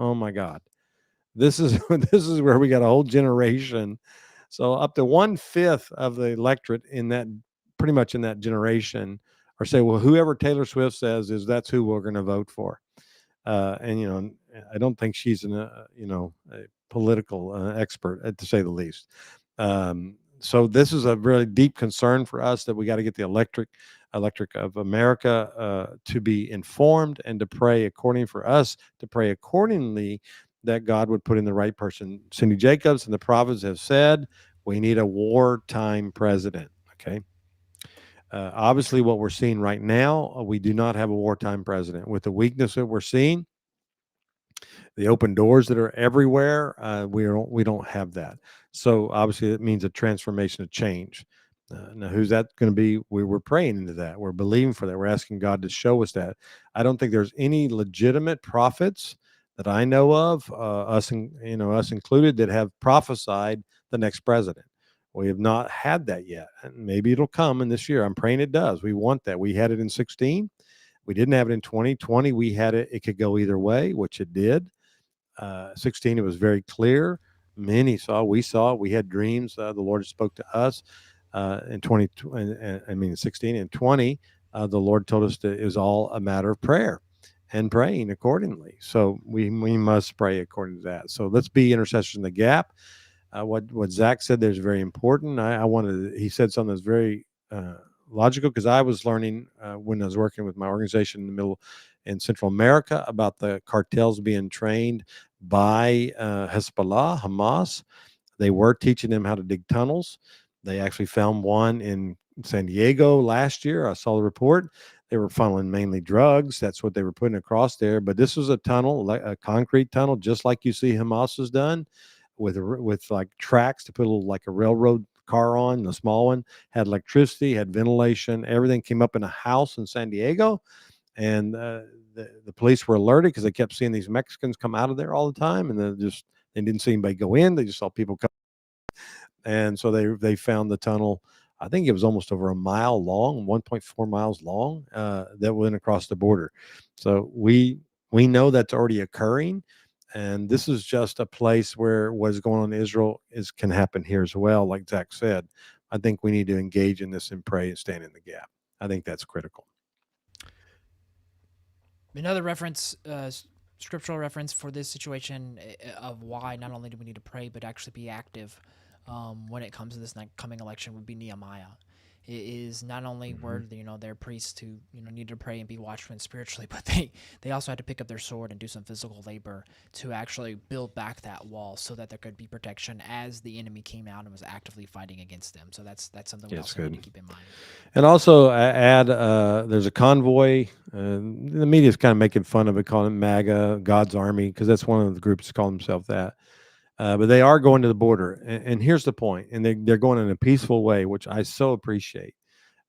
Oh my God. This is this is where we got a whole generation. So up to 1/5 of the electorate in that, pretty much in that generation, are say, well, whoever Taylor Swift says is, that's who we're going to vote for. And I don't think she's a political expert, to say the least. So this is a really deep concern for us, that we got to get the electric of America to be informed, and to pray accordingly, that God would put in the right person. Cindy Jacobs and the prophets have said we need a wartime president. Okay. Obviously, what we're seeing right now, we do not have a wartime president. With the weakness that we're seeing, the open doors that are everywhere, we don't have that. So obviously, it means a transformation, a change. Now, who's that going to be? We're praying into that. We're believing for that. We're asking God to show us that. I don't think there's any legitimate prophets that I know of, us included, that have prophesied the next president. We have not had that yet, and maybe it'll come in this year. I'm praying it does. We want that. We had it in 16. We didn't have it in 2020. We had it. It could go either way, which it did. 16, it was very clear. Many saw, we had dreams. The Lord spoke to us in 20, I mean, 16 and 20. The Lord told us that it was all a matter of prayer and praying accordingly. So we must pray according to that. So let's be intercessors in the gap. What Zach said there is very important. He said something that's very logical, because I was learning when I was working with my organization in Central America about the cartels being trained by Hezbollah, Hamas. They were teaching them how to dig tunnels. They actually found one in San Diego last year. I saw the report. They were funneling mainly drugs. That's what they were putting across there. But this was a tunnel, a concrete tunnel, just like you see Hamas has done, with like tracks to put like a railroad car on. The small one had electricity, had ventilation. Everything came up in a house in San Diego. And the police were alerted, because they kept seeing these Mexicans come out of there all the time, and they didn't see anybody go in. They just saw people come. And so they found the tunnel. I think it was almost over a mile long, 1.4 miles long, that went across the border. So we know that's already occurring. And this is just a place where what's going on in Israel can happen here as well. Like Zach said, I think we need to engage in this and pray and stand in the gap. I think that's critical. Another reference, scriptural reference for this situation of why not only do we need to pray but actually be active when it comes to this coming election would be Nehemiah. It is not only were their priests who needed to pray and be watchmen spiritually, but they also had to pick up their sword and do some physical labor to actually build back that wall so that there could be protection as the enemy came out and was actively fighting against them. So that's something we also need to keep in mind. And also add, there's a convoy. The media is kind of making fun of it, calling it MAGA, God's Army, because that's one of the groups that call themselves that. But they are going to the border. And here's the point. And they're going in a peaceful way, which I so appreciate.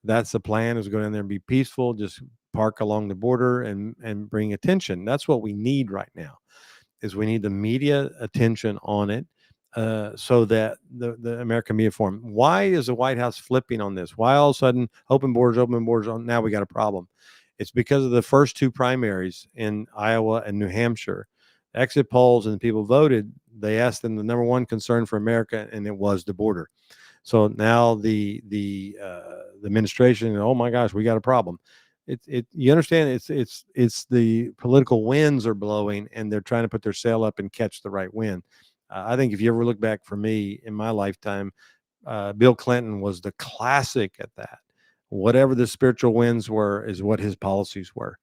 That's the plan, is go down there and be peaceful, just park along the border and bring attention. That's what we need right now, is we need the media attention on it, so that the American media forum. Why is the White House flipping on this? Why all of a sudden open borders, now we got a problem? It's because of the first two primaries in Iowa and New Hampshire. Exit polls and the people voted, they asked them the number one concern for America, and it was the border. So now the administration, oh my gosh, we got a problem. You understand, it's the political winds are blowing, and they're trying to put their sail up and catch the right wind. I think if you ever look back for me in my lifetime, Bill Clinton was the classic at that. Whatever the spiritual winds were is what his policies were.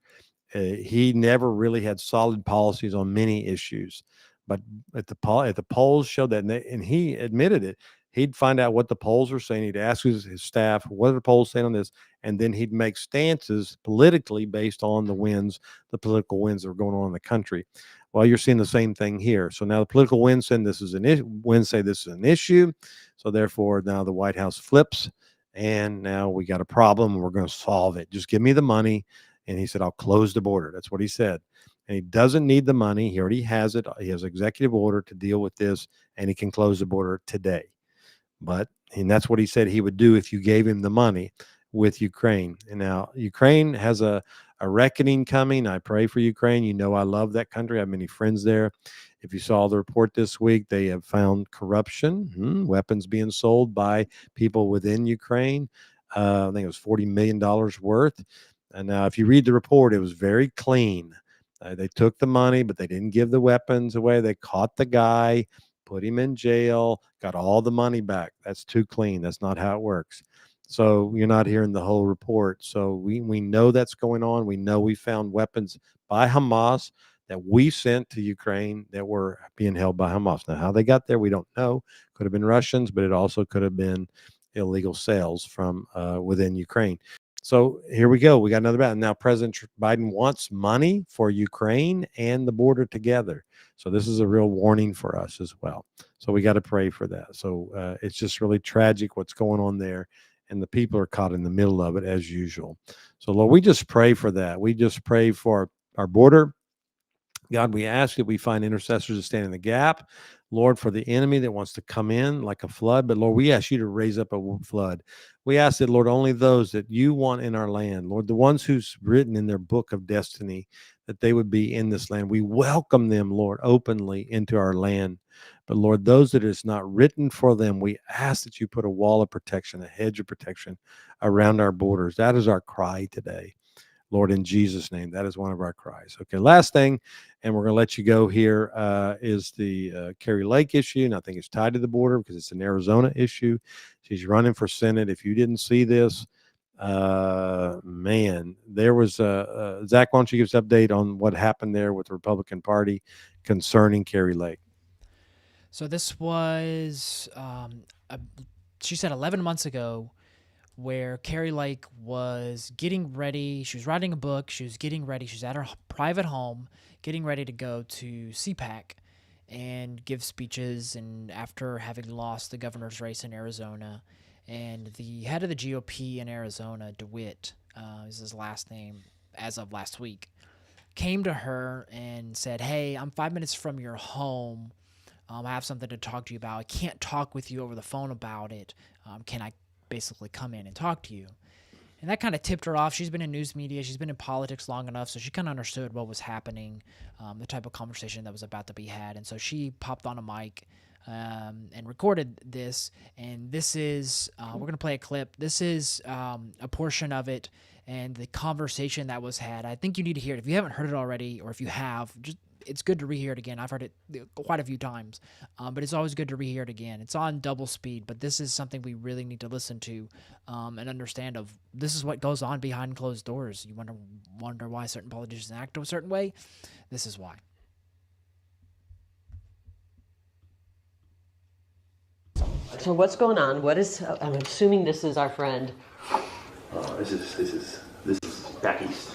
He never really had solid policies on many issues, but at the polls showed that, and he admitted it. He'd find out what the polls were saying. He'd ask his staff, "What are the polls saying on this?" And then he'd make stances politically based on the political winds that were going on in the country. Well, you're seeing the same thing here. So now the political winds say this is an issue. So therefore, now the White House flips, and now we got a problem. And we're going to solve it. Just give me the money. And he said, I'll close the border. That's what he said. And he doesn't need the money. He already has it. He has executive order to deal with this, and he can close the border today. And that's what he said he would do if you gave him the money with Ukraine. And now Ukraine has a reckoning coming. I pray for Ukraine. I love that country. I have many friends there. If you saw the report this week, they have found corruption, weapons being sold by people within Ukraine. I think it was $40 million worth. And now, if you read the report, it was very clean. They took the money, but they didn't give the weapons away. They caught the guy, put him in jail, got all the money back. That's too clean. That's not how it works. So you're not hearing the whole report. So we know that's going on. We know we found weapons by Hamas that we sent to Ukraine that were being held by Hamas. Now, how they got there, we don't know. Could have been Russians, but it also could have been illegal sales from within Ukraine. So here we go. We got another battle. Now President Biden wants money for Ukraine and the border together. So this is a real warning for us as well. So we got to pray for that. So it's just really tragic what's going on there. And the people are caught in the middle of it as usual. So Lord, we just pray for that. We just pray for our border. God, we ask that we find intercessors to stand in the gap, Lord, for the enemy that wants to come in like a flood. But Lord, we ask you to raise up a flood. We ask that, Lord, only those that you want in our land, Lord, the ones who's written in their book of destiny, that they would be in this land. We welcome them, Lord, openly into our land. But Lord, those that it's not written for them, we ask that you put a wall of protection, a hedge of protection around our borders. That is our cry today. Lord, in Jesus' name, that is one of our cries. Okay, last thing, and we're going to let you go here, is the Kari Lake issue. And I think it's tied to the border because it's an Arizona issue. She's running for Senate. If you didn't see this, man, there was Zach, why don't you give us an update on what happened there with the Republican Party concerning Kari Lake? So this was, she said 11 months ago, where Kari Lake was getting ready. She was writing a book. She was getting ready. She's at her private home, getting ready to go to CPAC and give speeches. And after having lost the governor's race in Arizona, and the head of the GOP in Arizona, DeWitt, is his last name as of last week, came to her and said, "Hey, I'm 5 minutes from your home. I have something to talk to you about. I can't talk with you over the phone about it. Can I basically come in and talk to you?" And that kind of tipped her off. She's been in news media. She's been in politics long enough, so she kind of understood what was happening, the type of conversation that was about to be had. And so she popped on a mic and recorded this. And this is, we're going to play a clip. This is a portion of it and the conversation that was had. I think you need to hear it. If you haven't heard it already, or if you have, just it's good to rehear it again. I've heard it quite a few times, but it's always good to rehear it again. It's on double speed, but this is something we really need to listen to and understand of. This is what goes on behind closed doors. You wonder why certain politicians act a certain way? This is why. So what's going on? What is? I'm assuming this is our friend. This is back east.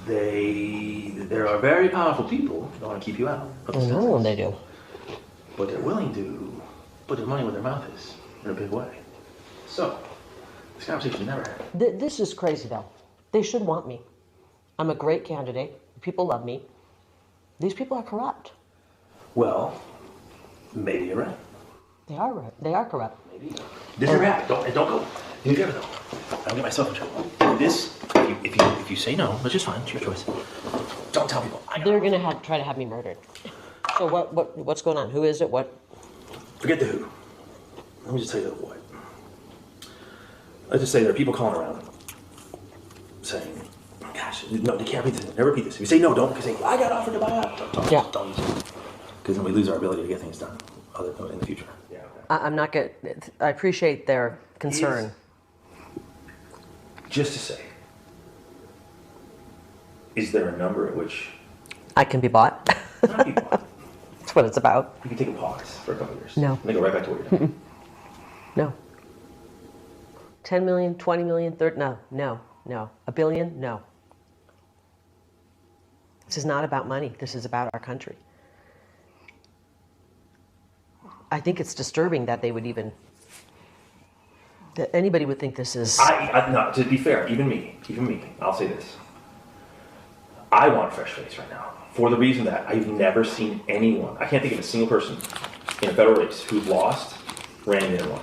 There are very powerful people that want to keep you out of the I know they do. but they're willing to put their money where their mouth is in a big way. So this conversation never happened. This is crazy, though. They should want me. I'm a great candidate. People love me. These people are corrupt. Well, maybe you're right. They are right. They are corrupt. Maybe. This is react. Don't go. You never know. I'll get myself in trouble. This, if you say no, which is fine, it's your choice. Don't tell people. They're gonna try to have me murdered. So what's going on? Who is it? What? Forget the who. Let me just tell you the what. Let's just say there are people calling around saying, gosh, no, they can't repeat this. Never repeat this. If you say no, don't, because say, I got offered to buy out. Don't use it. Because then we lose our ability to get things done in the future. Yeah. I'm not gonna. I appreciate their concern. Just to say, is there a number at which I can be bought. not be bought? That's what it's about. You can take a pause for a couple of years. No. And then go right back to what you're doing. No. 10 million, 20 million, 30, no. A billion, no. This is not about money. This is about our country. I think it's disturbing that they would even, that anybody would think this is. No, to be fair, even me, I'll say this. I want a fresh face right now for the reason that I've never seen anyone, I can't think of a single person in a federal race who lost, ran in and won.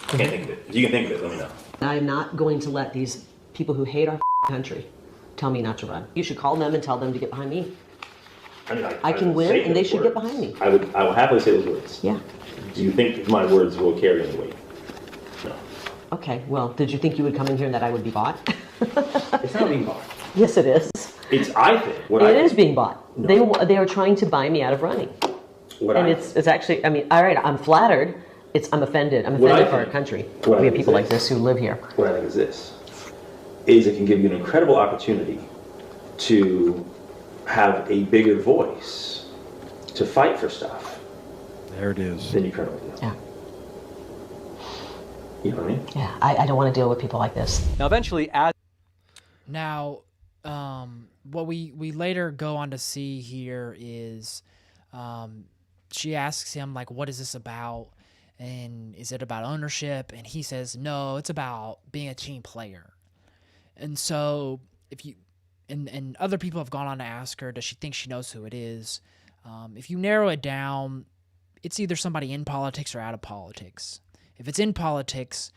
I can't think of it. If you can think of it, let me know. I'm not going to let these people who hate our country tell me not to run. You should call them and tell them to get behind me. I mean, I can win, and they should get behind me. I will happily say those words. Yeah. Do you think my words will carry any weight? No. Okay, well, did you think you would come in here and that I would be bought? It's not being bought. Yes, it is. It's, I think, It is being bought. No. They are trying to buy me out of running. And It's actually, I mean, all right, I'm flattered. I'm offended. I'm offended for our country. We have people like this who live here. What I think is this, is it can give you an incredible opportunity to have a bigger voice to fight for stuff. There it is. Than you currently do. Yeah. You know what I mean? Yeah, I don't want to deal with people like this. Now, eventually, as what we later go on to see here is she asks him, like, what is this about? And is it about ownership? And he says, no, it's about being a team player. And so if you, and other people have gone on to ask her, does she think she knows who it is? If you narrow it down, it's either somebody in politics or out of politics. If it's in politics,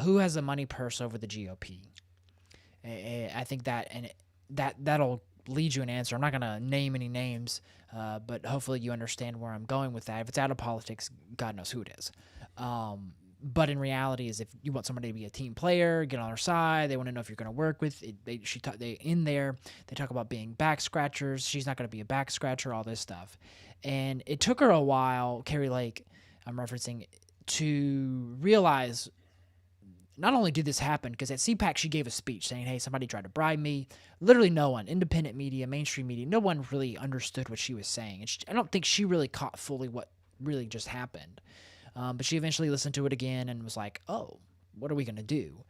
who has a money purse over the GOP? I think that'll lead you an answer. I'm not going to name any names, but hopefully you understand where I'm going with that. If it's out of politics, God knows who it is. But in reality, is if you want somebody to be a team player, get on their side, they want to know if you're going to work with it. They talk about being back scratchers. She's not going to be a back scratcher. All this stuff, and it took her a while, Carrie Lake, I'm referencing, to realize. Not only did this happen, because at CPAC she gave a speech saying, hey, somebody tried to bribe me. Literally no one, independent media, mainstream media, no one really understood what she was saying. And I don't think she really caught fully what really just happened. But she eventually listened to it again and was like, oh, what are we going to do?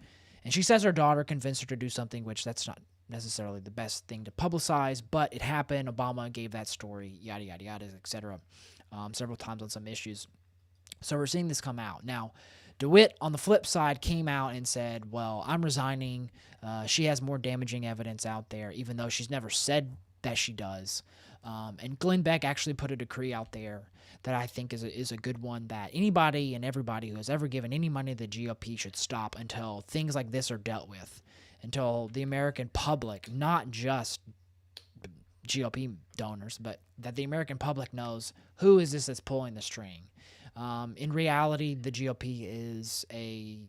And she says her daughter convinced her to do something, which that's not necessarily the best thing to publicize, but it happened. Obama gave that story, yada, yada, yada, etc., several times on some issues. So we're seeing this come out. Now, DeWitt, on the flip side, came out and said, well, I'm resigning. She has more damaging evidence out there, even though she's never said that she does. And Glenn Beck actually put a decree out there that I think is a good one, that anybody and everybody who has ever given any money to the GOP should stop until things like this are dealt with, until the American public, not just GOP donors, but that the American public knows who is this that's pulling the string. In reality, the GOP is a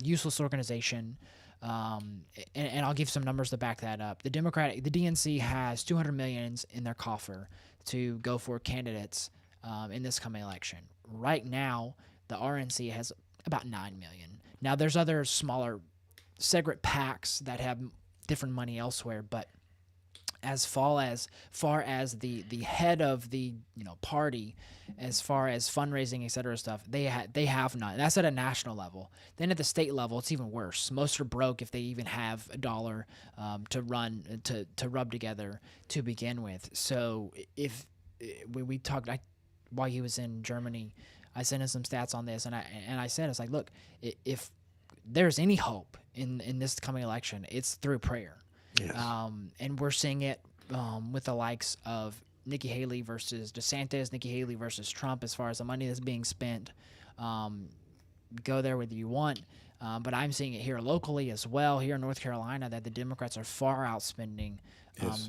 useless organization. And I'll give some numbers to back that up. The DNC has 200 millions in their coffer to go for candidates in this coming election. Right now, the RNC has about 9 million. Now, there's other smaller segregate PACs that have different money elsewhere, but as far as the head of the party, as far as fundraising, et cetera, stuff, they have none. That's at a national level. Then at the state level, it's even worse. Most are broke if they even have a dollar to rub together to begin with. So if we talked while he was in Germany, I sent him some stats on this, and I said, it's like, look, if there's any hope in this coming election, it's through prayer. Yes. And we're seeing it with the likes of Nikki Haley versus DeSantis, Nikki Haley versus Trump, as far as the money that's being spent. Go there whether you want. But I'm seeing it here locally as well, here in North Carolina, that the Democrats are far outspending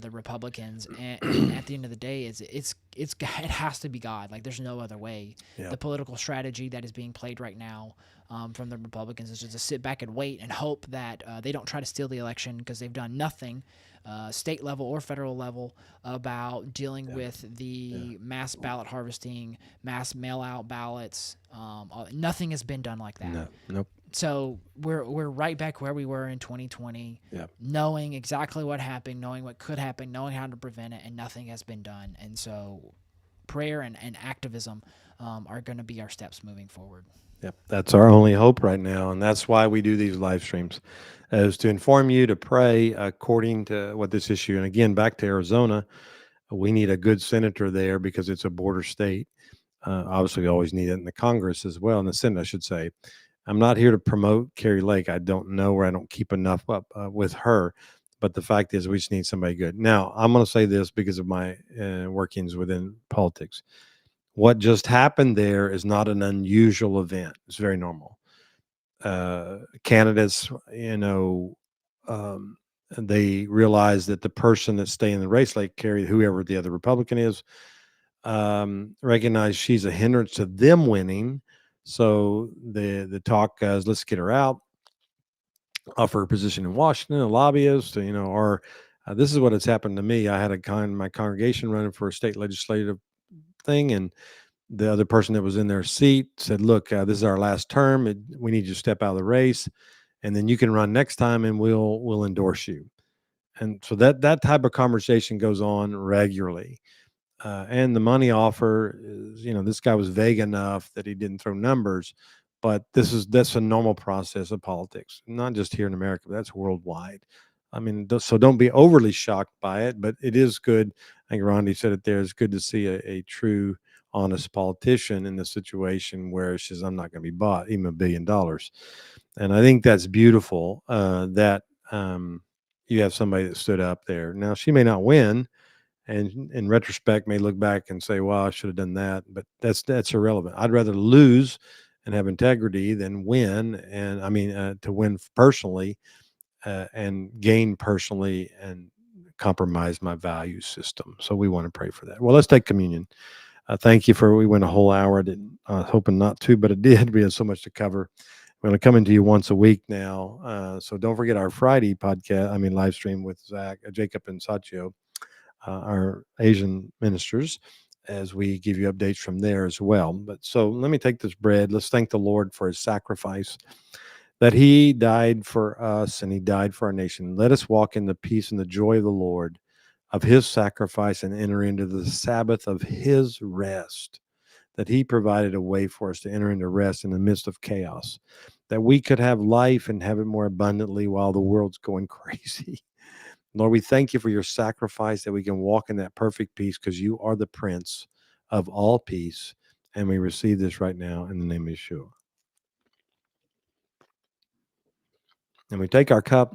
the Republicans. And at the end of the day, it has to be God. Like, there's no other way. Yeah. The political strategy that is being played right now from the Republicans is just to sit back and wait and hope that they don't try to steal the election, because they've done nothing, state level or federal level, about dealing with the mass ballot harvesting, mass mail-out ballots. Nothing has been done like that. No, nope. So we're right back where we were in 2020, knowing exactly what happened, knowing what could happen, knowing how to prevent it, and nothing has been done. And so prayer and activism are going to be our steps moving forward. Yep, that's our only hope right now, and that's why we do these live streams, is to inform you, to pray according to what this issue. And again, back to Arizona, we need a good senator there because it's a border state. Obviously, we always need it in the Congress as well, in the Senate, I should say. I'm not here to promote Carrie Lake. I don't know her. I don't keep enough up with her. But the fact is, we just need somebody good. Now, I'm going to say this because of my workings within politics. What just happened there is not an unusual event. It's very normal. Candidates, they realize that the person that's staying in the race, like Carrie, whoever the other Republican is, recognize she's a hindrance to them winning. So the talk is, let's get her out, offer her a position in Washington, a lobbyist, or this is what has happened to me. I had my congregation running for a state legislative thing, and the other person that was in their seat said, look, this is our last term. We need you to step out of the race, and then you can run next time, and we'll endorse you. And so that type of conversation goes on regularly. And the money offer is, this guy was vague enough that he didn't throw numbers, but that's a normal process of politics, not just here in America, but that's worldwide. I mean, so don't be overly shocked by it, but it is good. I think Rondi said it there. It's good to see a true, honest politician in the situation where she says, I'm not going to be bought, even $1 billion. And I think that's beautiful that you have somebody that stood up there. Now, she may not win, and in retrospect may look back and say, well, I should have done that, but that's irrelevant. I'd rather lose and have integrity than win. And I mean, to win personally and gain personally and compromise my value system. So we want to pray for that. Well, let's take communion. Thank you we went a whole hour. I didn't, hoping not to, but it did. We had so much to cover. We're going to come into you once a week now. So don't forget our Friday live stream with Jacob and Sachio, our Asian ministers, as we give you updates from there as well. But so let me take this bread. Let's thank the Lord for his sacrifice, that he died for us and he died for our nation. Let us walk in the peace and the joy of the Lord, of his sacrifice, and enter into the Sabbath of his rest, that he provided a way for us to enter into rest in the midst of chaos, that we could have life and have it more abundantly while the world's going crazy. Lord, we thank you for your sacrifice, that we can walk in that perfect peace, because you are the Prince of all peace. And we receive this right now in the name of Yeshua. And we take our cup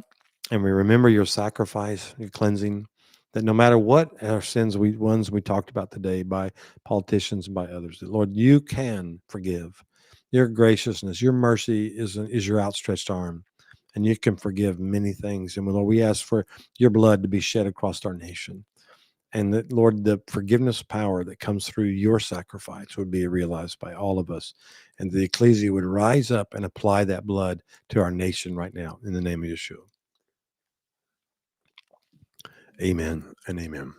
and we remember your sacrifice, your cleansing, that no matter what our sins ones we talked about today by politicians and by others, that Lord, you can forgive. Your graciousness, your mercy is your outstretched arm, and you can forgive many things. And Lord, we ask for your blood to be shed across our nation, and that Lord, the forgiveness power that comes through your sacrifice would be realized by all of us, and the ecclesia would rise up and apply that blood to our nation right now in the name of Yeshua. Amen and amen.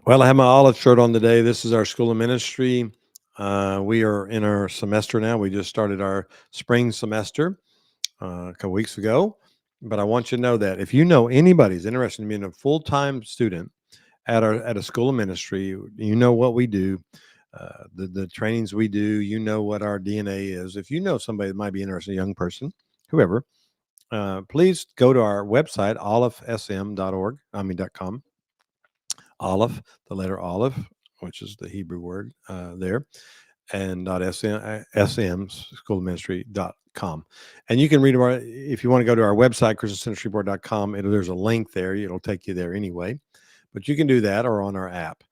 Well, I have my olive shirt on today. This is our school of ministry. We are in our semester now. We just started our spring semester a couple weeks ago. But I want you to know that if you know anybody's interested in being a full-time student at a school of ministry, you know what we do, the trainings we do. You know what our DNA is. If you know somebody that might be interested, a young person, whoever, please go to our website, olivesm.org. .com. Olive, the letter olive, which is the Hebrew word there, and .sm, schoolministry.com. And you can read our, if you want to go to our website, christiancenterstreetport.com, there's a link there. It'll take you there anyway. But you can do that or on our app.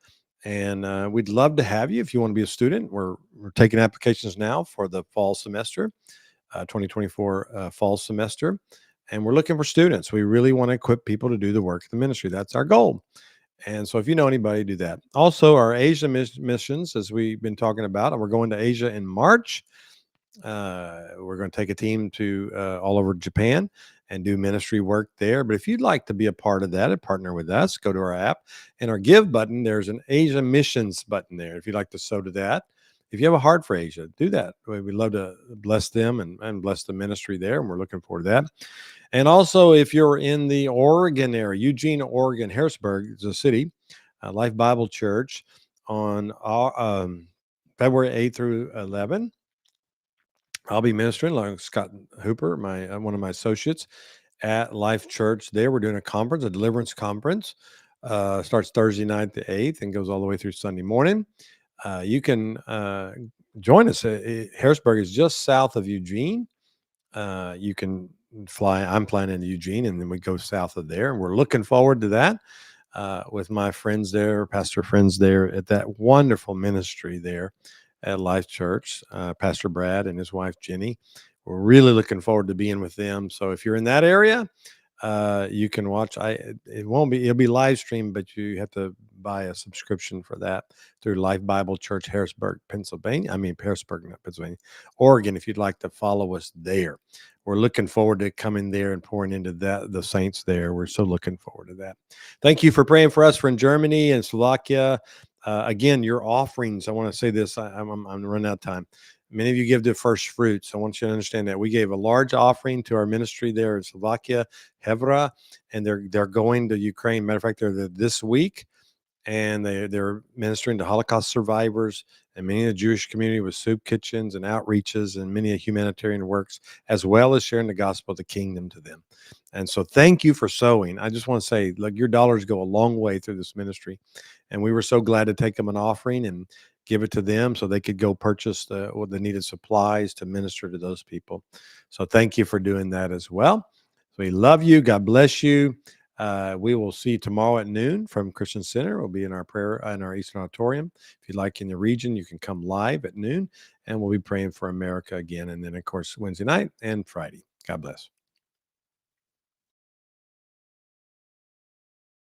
And we'd love to have you if you want to be a student. We're taking applications now for the fall semester, 2024 fall semester. And we're looking for students. We really want to equip people to do the work of the ministry. That's our goal. And so if you know anybody, do that. Also, our Asia missions, as we've been talking about, and we're going to Asia in March. We're going to take a team to all over Japan and do ministry work there. But if you'd like to be a part of that and partner with us, go to our app and our give button. There's an Asia missions button there. If you'd like to sow to that, if you have a heart for Asia, do that. We'd love to bless them and bless the ministry there. And we're looking forward to that. And also, if you're in the Oregon area, Eugene, Oregon, Harrisburg is a city, Life Bible Church on February 8th through 11. I'll be ministering along Scott Hooper, my one of my associates at Life Church. There, we're doing a conference, a deliverance conference. Starts Thursday night the 8th and goes all the way through Sunday morning. You can join us. Harrisburg is just south of Eugene. You can fly. I'm flying into Eugene, and then we go south of there, and we're looking forward to that with my friends there, pastor friends there at that wonderful ministry there at Life Church, Pastor Brad and his wife Jenny. We're really looking forward to being with them. So if you're in that area, you can watch. It'll be live streamed, but you have to buy a subscription for that through Life Bible Church, Harrisburg, Harrisburg, not Pennsylvania, Oregon. If you'd like to follow us there, we're looking forward to coming there and pouring into the saints there. We're so looking forward to that. Thank you for praying for us in Germany and Slovakia. Again, your offerings. I want to say this. I'm running out of time. Many of you give the first fruits. I want you to understand that we gave a large offering to our ministry there in Slovakia, Hevra, and they're going to Ukraine. Matter of fact, they're there this week, and they're ministering to Holocaust survivors and many of the Jewish community with soup kitchens and outreaches and many humanitarian works, as well as sharing the gospel of the kingdom to them. And so thank you for sowing. I just want to say, look, your dollars go a long way through this ministry. And we were so glad to take them an offering and give it to them so they could go purchase the needed supplies to minister to those people. So thank you for doing that as well. So we love you. God bless you. We will see you tomorrow at noon from Christian Center. We'll be in our prayer in our Eastern Auditorium. If you'd like in the region, you can come live at noon, and we'll be praying for America again. And then, of course, Wednesday night and Friday. God bless.